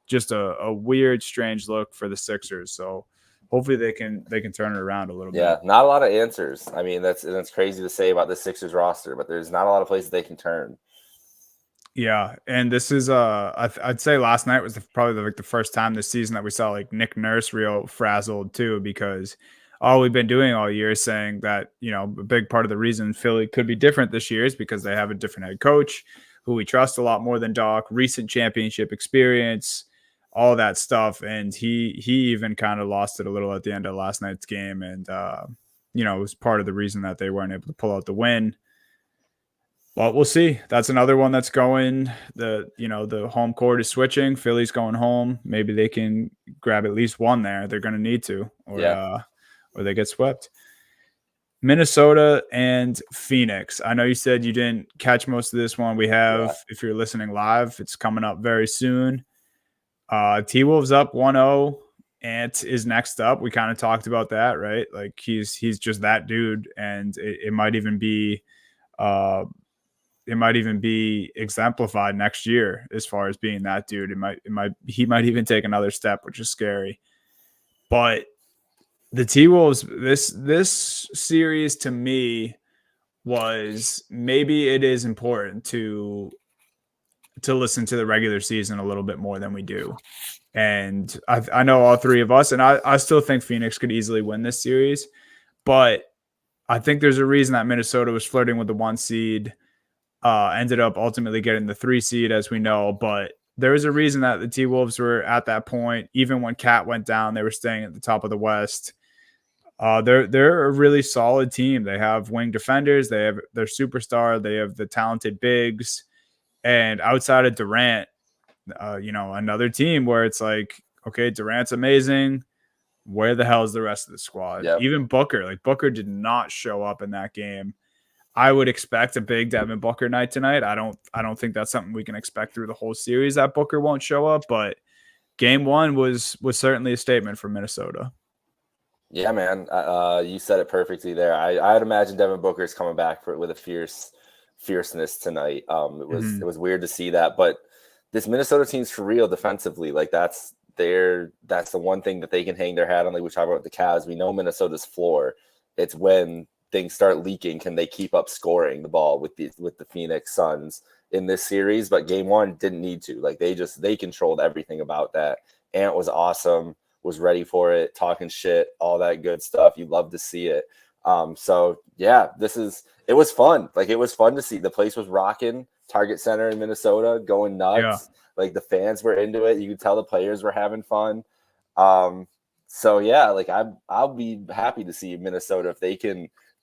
Just a weird, strange look for the Sixers. So hopefully they can turn it around a little bit. Yeah, not a lot of answers. I mean, that's crazy to say about the Sixers roster, but there's not a lot of places they can turn. Yeah, and this is I'd say last night was probably the first time this season that we saw like Nick Nurse real frazzled too, because all we've been doing all year is saying that, a big part of the reason Philly could be different this year is because they have a different head coach who we trust a lot more than Doc, recent championship experience, all that stuff. And he even kind of lost it a little at the end of last night's game. And, it was part of the reason that they weren't able to pull out the win. Well, we'll see. That's another one that's going. The home court is switching. Philly's going home. Maybe they can grab at least 1 there. They're going to need to, or they get swept. Minnesota and Phoenix. I know you said you didn't catch most of this one. We have, if you're listening live, it's coming up very soon. T-Wolves up 1-0. Ant is next up. We kind of talked about that, right? Like he's just that dude, and it might even be uh it might even be exemplified next year as far as being that dude. He might even take another step, which is scary. But the T-Wolves, this series to me was, maybe it is important to listen to the regular season a little bit more than we do. And I know all three of us, and I still think Phoenix could easily win this series, but I think there's a reason that Minnesota was flirting with the 1 seed, ended up ultimately getting the 3 seed, as we know. But there is a reason that the T-Wolves were at that point. Even when Cat went down, they were staying at the top of the West. They're a really solid team. They have wing defenders. They have their superstar. They have the talented bigs. And outside of Durant, another team where it's like, okay, Durant's amazing. Where the hell is the rest of the squad? Yep. Even Booker did not show up in that game. I would expect a big Devin Booker night tonight. I don't think that's something we can expect through the whole series, that Booker won't show up, but game 1 was certainly a statement for Minnesota. Yeah, man. You said it perfectly there. I'd imagine Devin Booker's coming back with a fierceness tonight. It was weird to see that, but this Minnesota team's for real defensively. Like that's the one thing that they can hang their hat on. Like we talk about the Cavs, we know Minnesota's floor. It's when things start leaking, can they keep up scoring the ball with the Phoenix Suns in this series? But game 1 didn't need to. Like they controlled everything about that. Ant was awesome, was ready for it, talking shit, all that good stuff. You love to see it. So yeah, it was fun. Like it was fun to see. The place was rocking. Target Center in Minnesota going nuts. Yeah. Like the fans were into it. You could tell the players were having fun. So yeah, like I'll be happy to see Minnesota if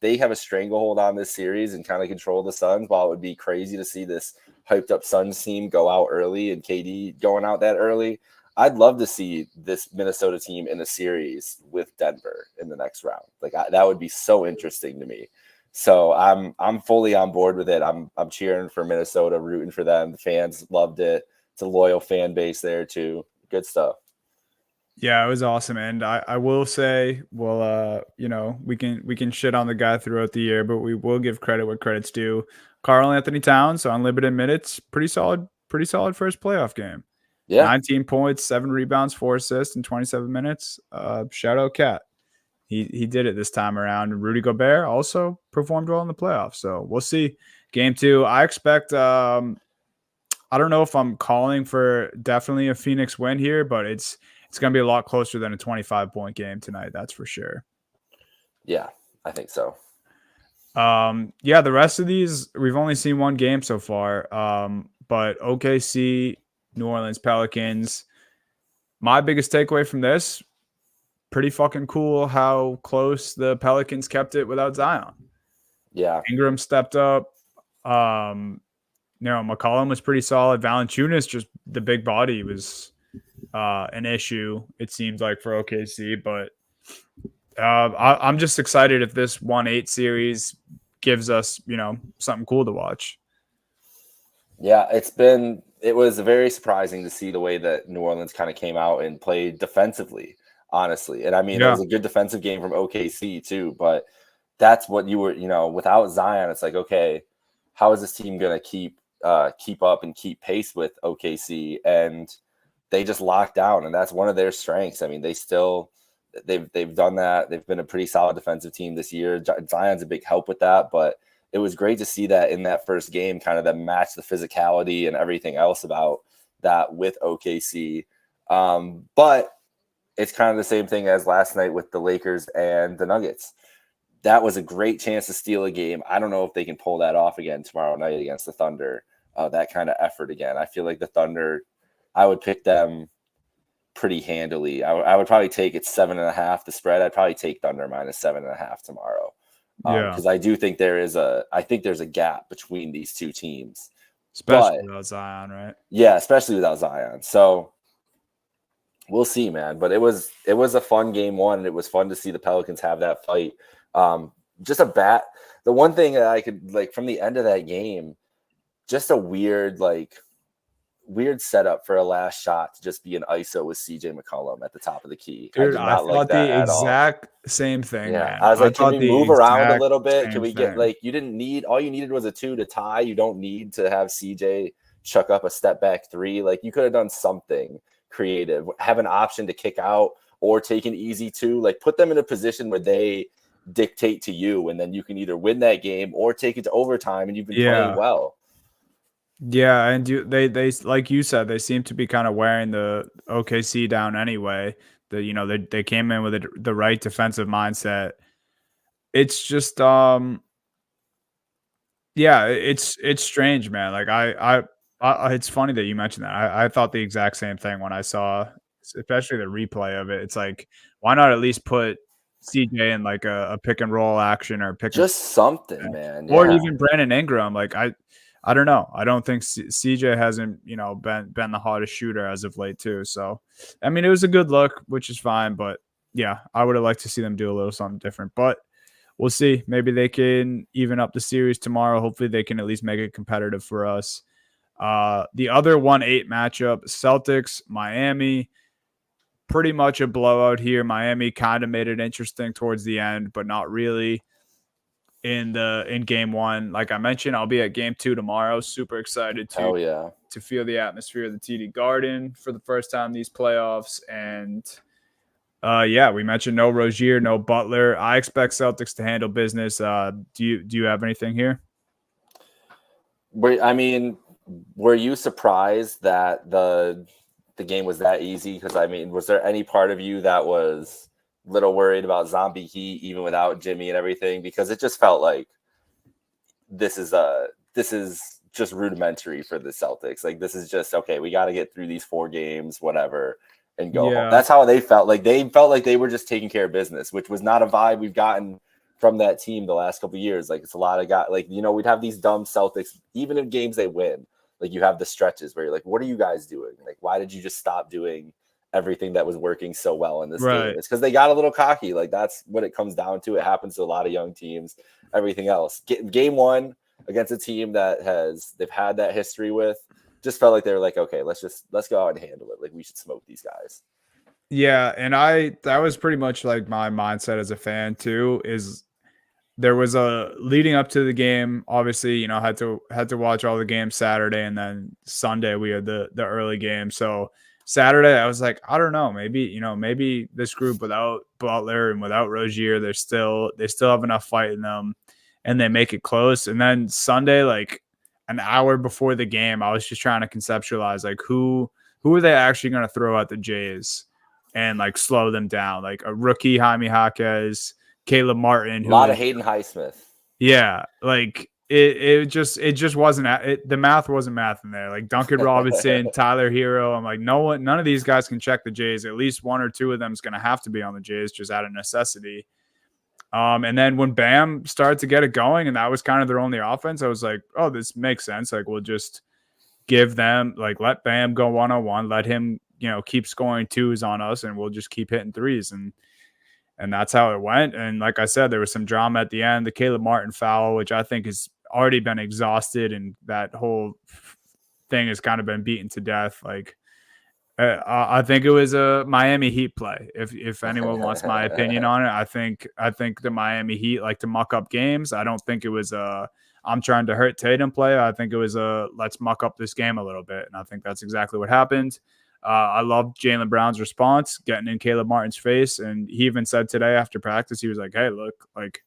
they have a stranglehold on this series and kind of control the Suns. While it would be crazy to see this hyped up Suns team go out early and KD going out that early, I'd love to see this Minnesota team in a series with Denver in the next round. Like that would be so interesting to me. So I'm fully on board with it. I'm cheering for Minnesota, rooting for them. The fans loved it. It's a loyal fan base there too. Good stuff. Yeah, it was awesome. And I will say, well, we can shit on the guy throughout the year, but we will give credit where credit's due. Karl-Anthony Towns on limited minutes, pretty solid first playoff game. Yeah. 19 points, 7 rebounds, 4 assists in 27 minutes. Shout out Cat. He did it this time around. Rudy Gobert also performed well in the playoffs. So we'll see. Game 2, I expect I don't know if I'm calling for definitely a Phoenix win here, but it's going to be a lot closer than a 25-point game tonight. That's for sure. Yeah, I think so. Yeah, the rest of these, we've only seen one game so far. But OKC, New Orleans Pelicans. My biggest takeaway from this, pretty fucking cool how close the Pelicans kept it without Zion. Yeah. Ingram stepped up. McCollum was pretty solid. Valanciunas, just the big body was an issue, it seems like, for OKC. But I'm just excited if this 1-8 series gives us, something cool to watch. Yeah, it was very surprising to see the way that New Orleans kind of came out and played defensively, honestly. And I mean, It was a good defensive game from OKC too, but that's what you were, without Zion, it's like, okay, how is this team going to keep up and keep pace with OKC? And they just locked down, and that's one of their strengths. I mean, they've done that. They've been a pretty solid defensive team this year. Zion's a big help with that, but it was great to see that in that first game, kind of that match the physicality and everything else about that with OKC. But it's kind of the same thing as last night with the Lakers and the Nuggets. That was a great chance to steal a game. I don't know if they can pull that off again tomorrow night against the Thunder, that kind of effort again. I feel like the Thunder, I would pick them pretty handily. I would probably take it 7.5 the spread. I'd probably take Thunder minus 7.5 tomorrow. Because I do think there's a gap between these two teams, especially without Zion, right? Yeah, especially without Zion. So we'll see, man. But it was a fun game 1, and it was fun to see the Pelicans have that fight. The one thing that I could, like, from the end of that game, just a weird, like, weird setup for a last shot to just be an ISO with CJ McCollum at the top of the key. I Dude, did I not like thought the that at all. exact same thing, Yeah, man. I was I like, can thought we the move around a exact little bit? Can same we get thing. you didn't need all you needed was a 2 to tie. You don't need to have CJ chuck up a step back 3. Like you could have done something creative, have an option to kick out or take an easy 2. Like put them in a position where they dictate to you, and then you can either win that game or take it to overtime, and you've been playing Yeah. well. Yeah, and they like you said, they seem to be kind of wearing the OKC down anyway. They came in with the right defensive mindset. It's just yeah, it's strange, man. Like it's funny that you mentioned that. I thought the exact same thing when I saw, especially the replay of it. It's like, why not at least put CJ in like a pick and roll action or pick and Just something, man. or Yeah. even Brandon Ingram. Like I don't know. I don't think CJ hasn't been the hottest shooter as of late too. So I mean, it was a good look, which is fine. But yeah, I would have liked to see them do a little something different. But we'll see. Maybe they can even up the series tomorrow. Hopefully, they can at least make it competitive for us. The other 1-8 matchup, Celtics, Miami, pretty much a blowout here. Miami kind of made it interesting towards the end, but not really in game 1. Like I mentioned, I'll be at game 2 tomorrow. Super excited to feel the atmosphere of the TD Garden for the first time these playoffs. And yeah, we mentioned no Rozier, no Butler. I expect Celtics to handle business. Do you have anything here? I mean, were you surprised that the game was that easy? Because I mean, was there any part of you that was a little worried about Zombie Heat even without Jimmy and everything? Because it just felt like this is just rudimentary for the Celtics. Like this is just okay. We got to get through these 4 games, whatever, and go home. That's how they felt. Like they felt like they were just taking care of business, which was not a vibe we've gotten from that team the last couple of years. Like it's a lot of guys. Like we'd have these dumb Celtics even in games they win. Like you have the stretches where you're like, what are you guys doing? Like, why did you just stop doing everything that was working so well in this game? It's because they got a little cocky. Like that's what it comes down to. It happens to a lot of young teams. Everything else, game 1 against a team that they've had that history with, just felt like they were like, okay, let's go out and handle it. Like we should smoke these guys. Yeah, and that was pretty much like my mindset as a fan too. Is there was a leading up to the game, obviously, had to watch all the games Saturday, and then Sunday we had the early game. So Saturday I was like, I don't know, maybe this group without Butler and without Rozier, they still have enough fight in them and they make it close. And then Sunday, like an hour before the game, I was just trying to conceptualize like who are they actually going to throw at the Jays and like slow them down, like a rookie Jaime Jaquez, Caleb Martin, a lot of Hayden Highsmith. Yeah, like it just wasn't the math wasn't math in there. Like Duncan Robinson, Tyler Hero. I'm like, none of these guys can check the Jays. At least 1 or 2 of them is going to have to be on the Jays just out of necessity. And then when Bam started to get it going, and that was kind of their only offense, I was like, oh, this makes sense. Like we'll just give them let Bam go 1-on-1, let him keep scoring 2s on us, and we'll just keep hitting 3s. And that's how it went. And like I said, there was some drama at the end, the Caleb Martin foul, which I think has already been exhausted. And that whole thing has kind of been beaten to death. Like, I think it was a Miami Heat play. If anyone wants my opinion on it, I think the Miami Heat like to muck up games. I don't think it was I'm trying to hurt Tatum play. I think it was let's muck up this game a little bit. And I think that's exactly what happened. I love Jaylen Brown's response, getting in Caleb Martin's face. And he even said today after practice, he was like, hey, look, like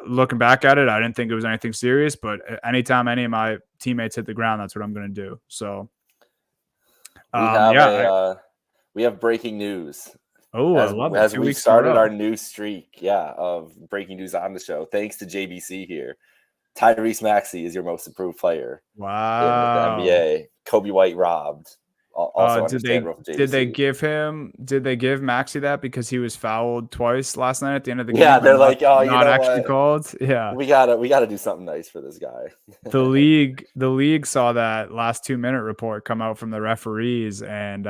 looking back at it, I didn't think it was anything serious, but anytime any of my teammates hit the ground, that's what I'm going to do. So we have breaking news. Oh, I love it. As we started our new streak, of breaking news on the show, thanks to JBC here. Tyrese Maxey is your most improved player. Wow. In the NBA. Kobe White robbed. Did they give Maxey that because he was fouled twice last night at the end of the game? Yeah, they're like, oh, you know actually what? Called. Yeah, we gotta do something nice for this guy. the league saw that last 2-minute report come out from the referees, and they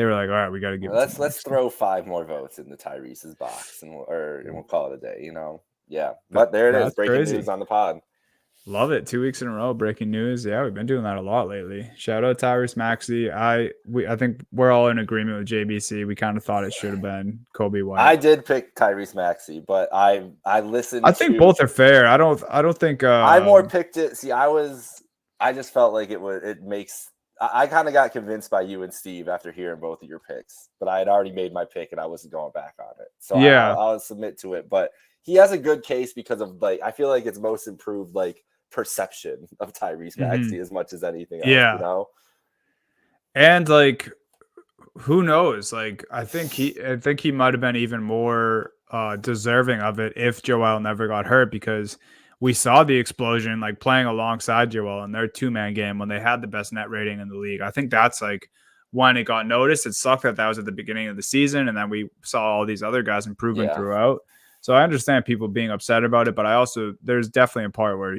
were like, all right, we got to give. Let's throw 5 more votes in the Tyrese's box, and we'll call it a day. Yeah, but there it is, breaking news on the pod. Love it. 2 weeks in a row, breaking news. Yeah, we've been doing that a lot lately. Shout out Tyrese Maxey. I think we're all in agreement with JBC. We kind of thought it should have been Kobe White. I did pick Tyrese Maxey, but I I listened think to. both are fair. I don't think I more picked it. See, I just felt like it makes. I kind of got convinced by you and Steve after hearing both of your picks, but I had already made my pick and I wasn't going back on it. So yeah. I'll submit to it. But he has a good case because of like I feel like it's most improved like perception of Tyrese Maxey as much as anything else. Yeah. You know, and like who knows? Like I think he might have been even more deserving of it if Joel never got hurt, because we saw the explosion like playing alongside Joel in their 2-man game when they had the best net rating in the league. I think that's like when it got noticed. It sucked that was at the beginning of the season, and then we saw all these other guys improving throughout. So I understand people being upset about it, but I also there's definitely a part where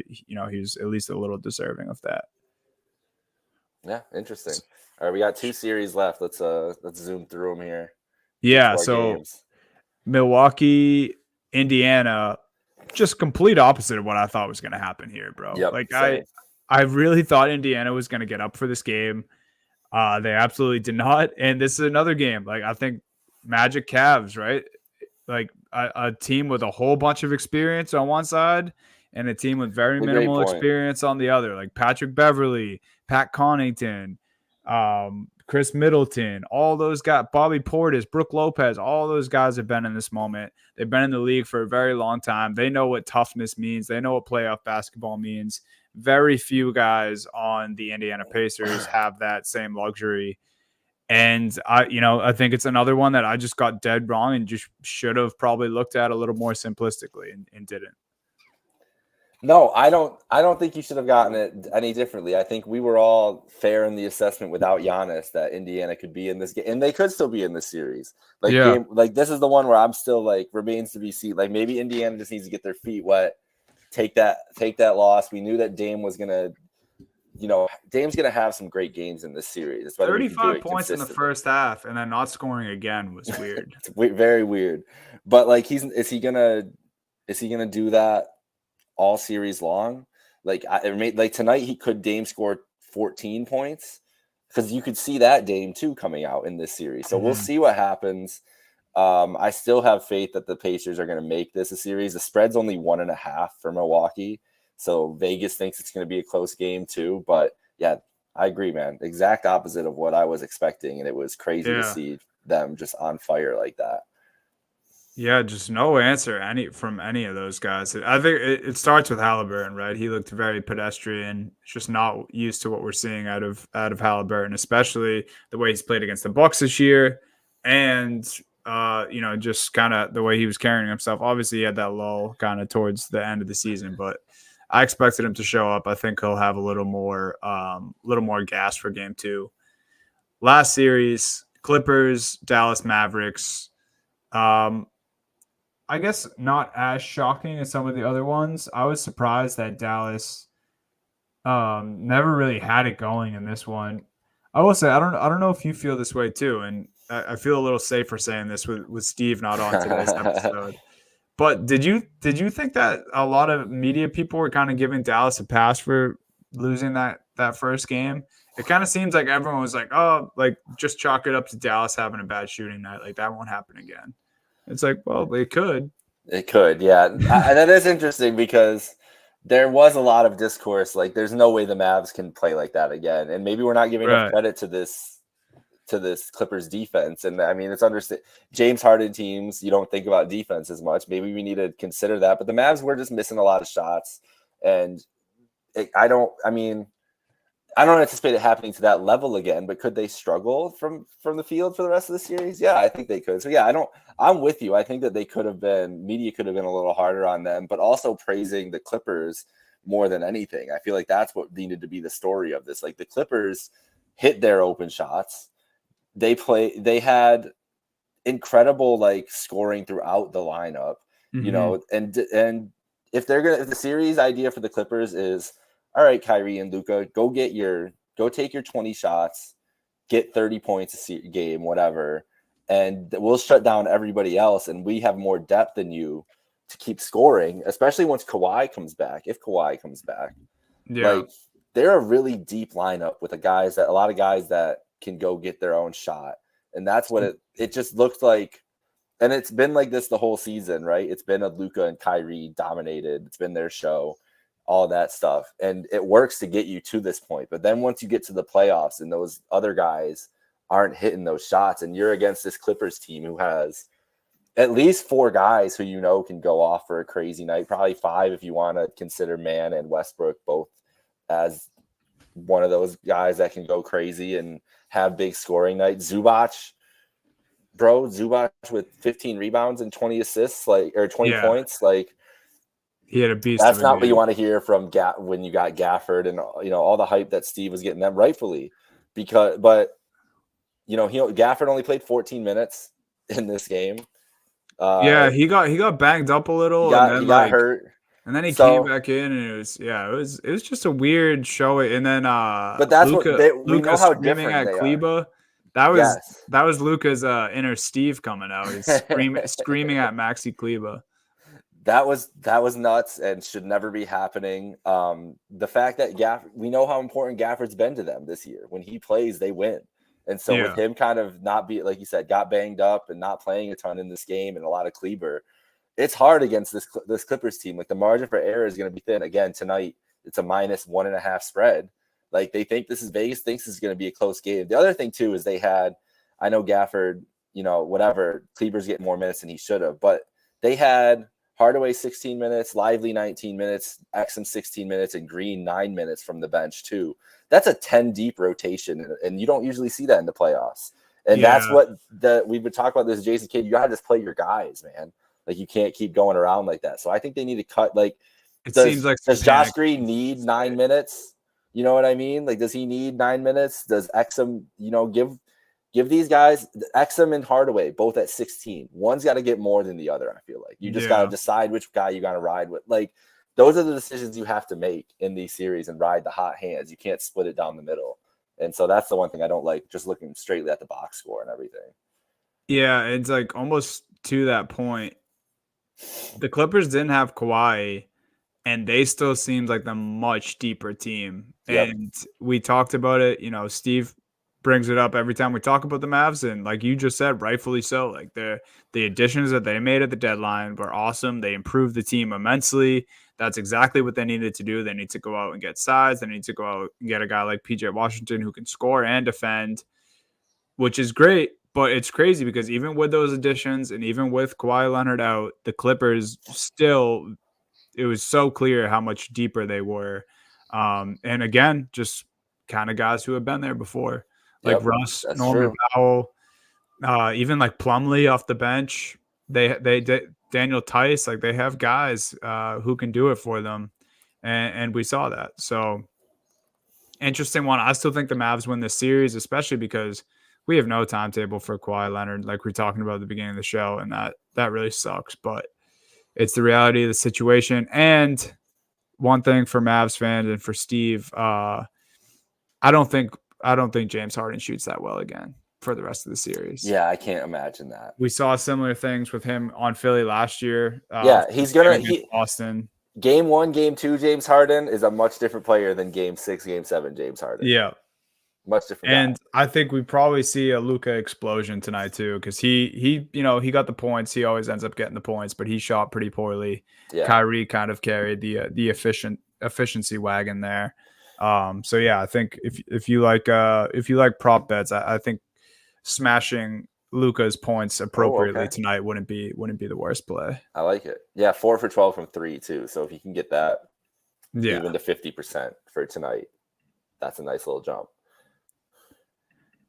he's at least a little deserving of that. Yeah, interesting. All right, we got 2 series left. Let's zoom through them here. Yeah, so games. Milwaukee, Indiana, just complete opposite of what I thought was going to happen here, bro. Yep, like same. I really thought Indiana was going to get up for this game. They absolutely did not, and this is another game. Like I think Magic Cavs, right? Like a team with a whole bunch of experience on one side and a team with very minimal experience on the other, like Patrick Beverly, Pat Connaughton, Chris Middleton, all those guys, Bobby Portis, Brook Lopez, all those guys have been in this moment. They've been in the league for a very long time. They know what toughness means. They know what playoff basketball means. Very few guys on the Indiana Pacers have that same luxury. And I think it's another one that I just got dead wrong and just should have probably looked at a little more simplistically and didn't. No, I don't think you should have gotten it any differently. I think we were all fair in the assessment without Giannis that Indiana could be in this game, and they could still be in this series. Like this is the one where I'm still like remains to be seen. Like maybe Indiana just needs to get their feet wet, take that loss. We knew that Dame was gonna. Dame's going to have some great games in this series. 35 points in the first half and then not scoring again was weird. It's very weird. But like, is he going to do that all series long? Like tonight, Dame score 14 points because you could see that Dame too coming out in this series. So we'll see what happens. I still have faith that the Pacers are going to make this a series. The spread's only 1.5 for Milwaukee. So Vegas thinks it's going to be a close game too. But yeah, I agree, man. Exact opposite of what I was expecting. And it was crazy to see them just on fire like that. Yeah, just no answer from any of those guys. I think it starts with Halliburton, right? He looked very pedestrian, just not used to what we're seeing out of Halliburton, especially the way he's played against the Bucks this year. And just kind of the way he was carrying himself. Obviously, he had that lull kind of towards the end of the season, but I expected him to show up. I think he'll have a little more gas for game 2. Last series, Clippers, Dallas Mavericks. I guess not as shocking as some of the other ones. I was surprised that Dallas never really had it going in this one. I will say I don't know if you feel this way too, and I feel a little safer saying this with Steve not on today's episode. But did you think that a lot of media people were kind of giving Dallas a pass for losing that first game? It kind of seems like everyone was like, oh, like just chalk it up to Dallas having a bad shooting night. Like that won't happen again. It's like, well, it could. It could, yeah. That is interesting because there was a lot of discourse. Like, there's no way the Mavs can play like that again. And maybe we're not giving enough credit to this Clippers defense. And I mean, it's understood. James Harden teams, you don't think about defense as much. Maybe we need to consider that. But the Mavs were just missing a lot of shots. And I don't anticipate it happening to that level again, but could they struggle from the field for the rest of the series? Yeah, I think they could. So yeah, I'm with you. I think that media could have been a little harder on them, but also praising the Clippers more than anything. I feel like that's what needed to be the story of this. Like the Clippers hit their open shots. They had incredible like scoring throughout the lineup, and if the series idea for the Clippers is, all right, Kyrie and Luka, go take your 20 shots, get 30 points a game, whatever, and we'll shut down everybody else, and we have more depth than you to keep scoring, especially once Kawhi comes back. If Kawhi comes back, like they're a really deep lineup with a lot of guys that can go get their own shot, and that's what it just looked like. And it's been like this the whole season, right? It's been a Luka and Kyrie dominated. It's been their show, all that stuff, and it works to get you to this point. But then once you get to the playoffs and those other guys aren't hitting those shots, and you're against this Clippers team who has at least 4 guys who can go off for a crazy night, probably 5 if you want to consider Mann and Westbrook both as one of those guys that can go crazy and have big scoring nights. Zubac with 15 rebounds and 20 assists, or 20 points, he had a beast. That's not what you want to hear from when you got Gafford and all the hype that Steve was getting them, rightfully, Gafford only played 14 minutes in this game. He got banged up a little, he got hurt, and then he came back in, and it was just a weird show. And then but that's we know how screaming at Kleber. That was Luka's inner Steve coming out. He's screaming at Maxi Kleber. That was nuts and should never be happening. The fact that we know how important Gafford's been to them this year. When he plays, they win. And so with him kind of not be, like you said, got banged up and not playing a ton in this game and a lot of Kleber, it's hard against this Clippers team. Like the margin for error is going to be thin. Again, tonight, it's a -1.5 spread. Like Vegas thinks this is going to be a close game. The other thing too is I know Gafford, Kleber's getting more minutes than he should have, but they had Hardaway 16 minutes, Lively 19 minutes, Exum 16 minutes, and Green 9 minutes from the bench too. That's a 10 deep rotation, and you don't usually see that in the playoffs. And that's what we've been talking about this, Jason Kidd. You got to just play your guys, man. Like you can't keep going around like that. So I think they need to cut. Does Josh Green need 9 minutes? You know what I mean? Like, does he need 9 minutes? Does Exum, give these guys, Exum and Hardaway, both at 16. One's got to get more than the other, I feel like. You just got to decide which guy you got to ride with. Like, those are the decisions you have to make in these series and ride the hot hands. You can't split it down the middle. And so that's the one thing I don't like, just looking straightly at the box score and everything. Yeah, it's like almost to that point. The Clippers didn't have Kawhi, and they still seemed like the much deeper team. Yep. And we talked about it. Steve brings it up every time we talk about the Mavs, and like you just said, rightfully so. Like the additions that they made at the deadline were awesome. They improved the team immensely. That's exactly what they needed to do. They need to go out and get size. They need to go out and get a guy like PJ Washington who can score and defend, which is great. But it's crazy because even with those additions and even with Kawhi Leonard out, the Clippers still, it was so clear how much deeper they were. And again, just kind of guys who have been there before. Like Russ, Norman Powell, even like Plumlee off the bench. They Daniel Tice, like they have guys who can do it for them, and we saw that. So interesting one. I still think the Mavs win this series, especially because we have no timetable for Kawhi Leonard, like we are talking about at the beginning of the show, and that really sucks. But it's the reality of the situation. And one thing for Mavs fans and for Steve, I don't think James Harden shoots that well again for the rest of the series. Yeah, I can't imagine that. We saw similar things with him on Philly last year. He's gonna Boston. Game 1, Game 2, James Harden is a much different player than Game 6, Game 7, James Harden. Yeah, much different. And I think we probably see a Luka explosion tonight too, because he got the points. He always ends up getting the points, but he shot pretty poorly. Yeah. Kyrie kind of carried the efficiency wagon there. So yeah, I think if you like prop bets, I think smashing Luka's points appropriately tonight wouldn't be the worst play. I like it. Yeah, 4 for 12 from 3 too. So if you can get that even to 50% for tonight, that's a nice little jump.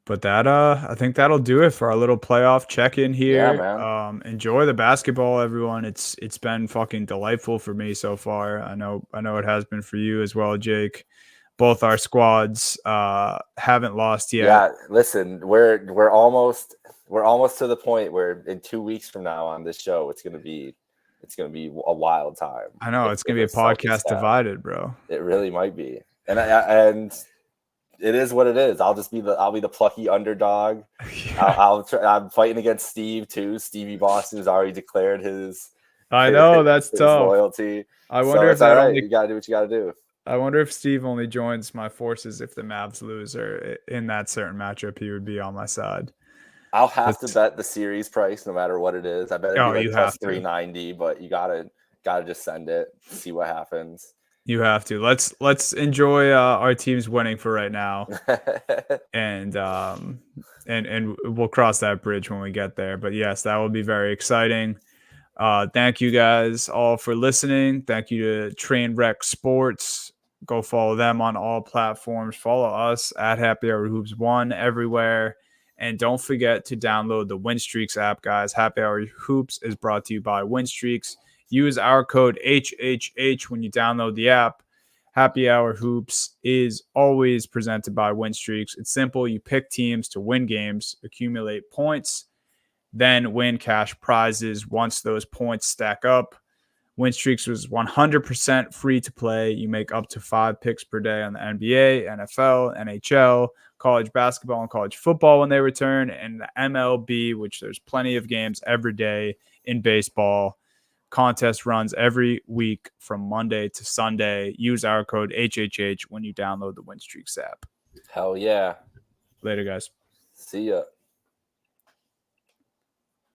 But that I think that'll do it for our little playoff check-in here. Yeah, man. Enjoy the basketball, everyone. It's been fucking delightful for me so far. I know it has been for you as well, Jake. Both our squads haven't lost yet. Yeah, listen, we're almost to the point where in 2 weeks from now on this show, it's gonna be a wild time. I know it's gonna be a podcast divided, bro. It really might be, and it is what it is. I'll be the plucky underdog. Yeah. I'm fighting against Steve too. Stevie Boston has already declared his I know that's his tough. loyalty. I So wonder if it's all that right. only. You got to do what you got to do. I wonder if Steve only joins my forces if the Mavs lose, or in that certain matchup, he would be on my side. I'll have to That's, bet the series price no matter what it is. I bet it'd be oh, like you plus have to. 390, but you gotta just send it, see what happens. You have to. Let's enjoy our team's winning for right now, and we'll cross that bridge when we get there. But yes, that will be very exciting. Thank you guys all for listening. Thank you to Trainwreck Sports. Go follow them on all platforms. Follow us at Happy Hour Hoops 1 everywhere. And don't forget to download the WinStreaks app, guys. Happy Hour Hoops is brought to you by WinStreaks. Use our code HHH when you download the app. Happy Hour Hoops is always presented by WinStreaks. It's simple. You pick teams to win games, accumulate points, then win cash prizes once those points stack up. WinStreaks was 100% free to play. You make up to 5 picks per day on the NBA, NFL, NHL, college basketball, and college football when they return, and the MLB, which there's plenty of games every day in baseball. Contest runs every week from Monday to Sunday. Use our code HHH when you download the WinStreaks app. Hell yeah. Later, guys. See ya.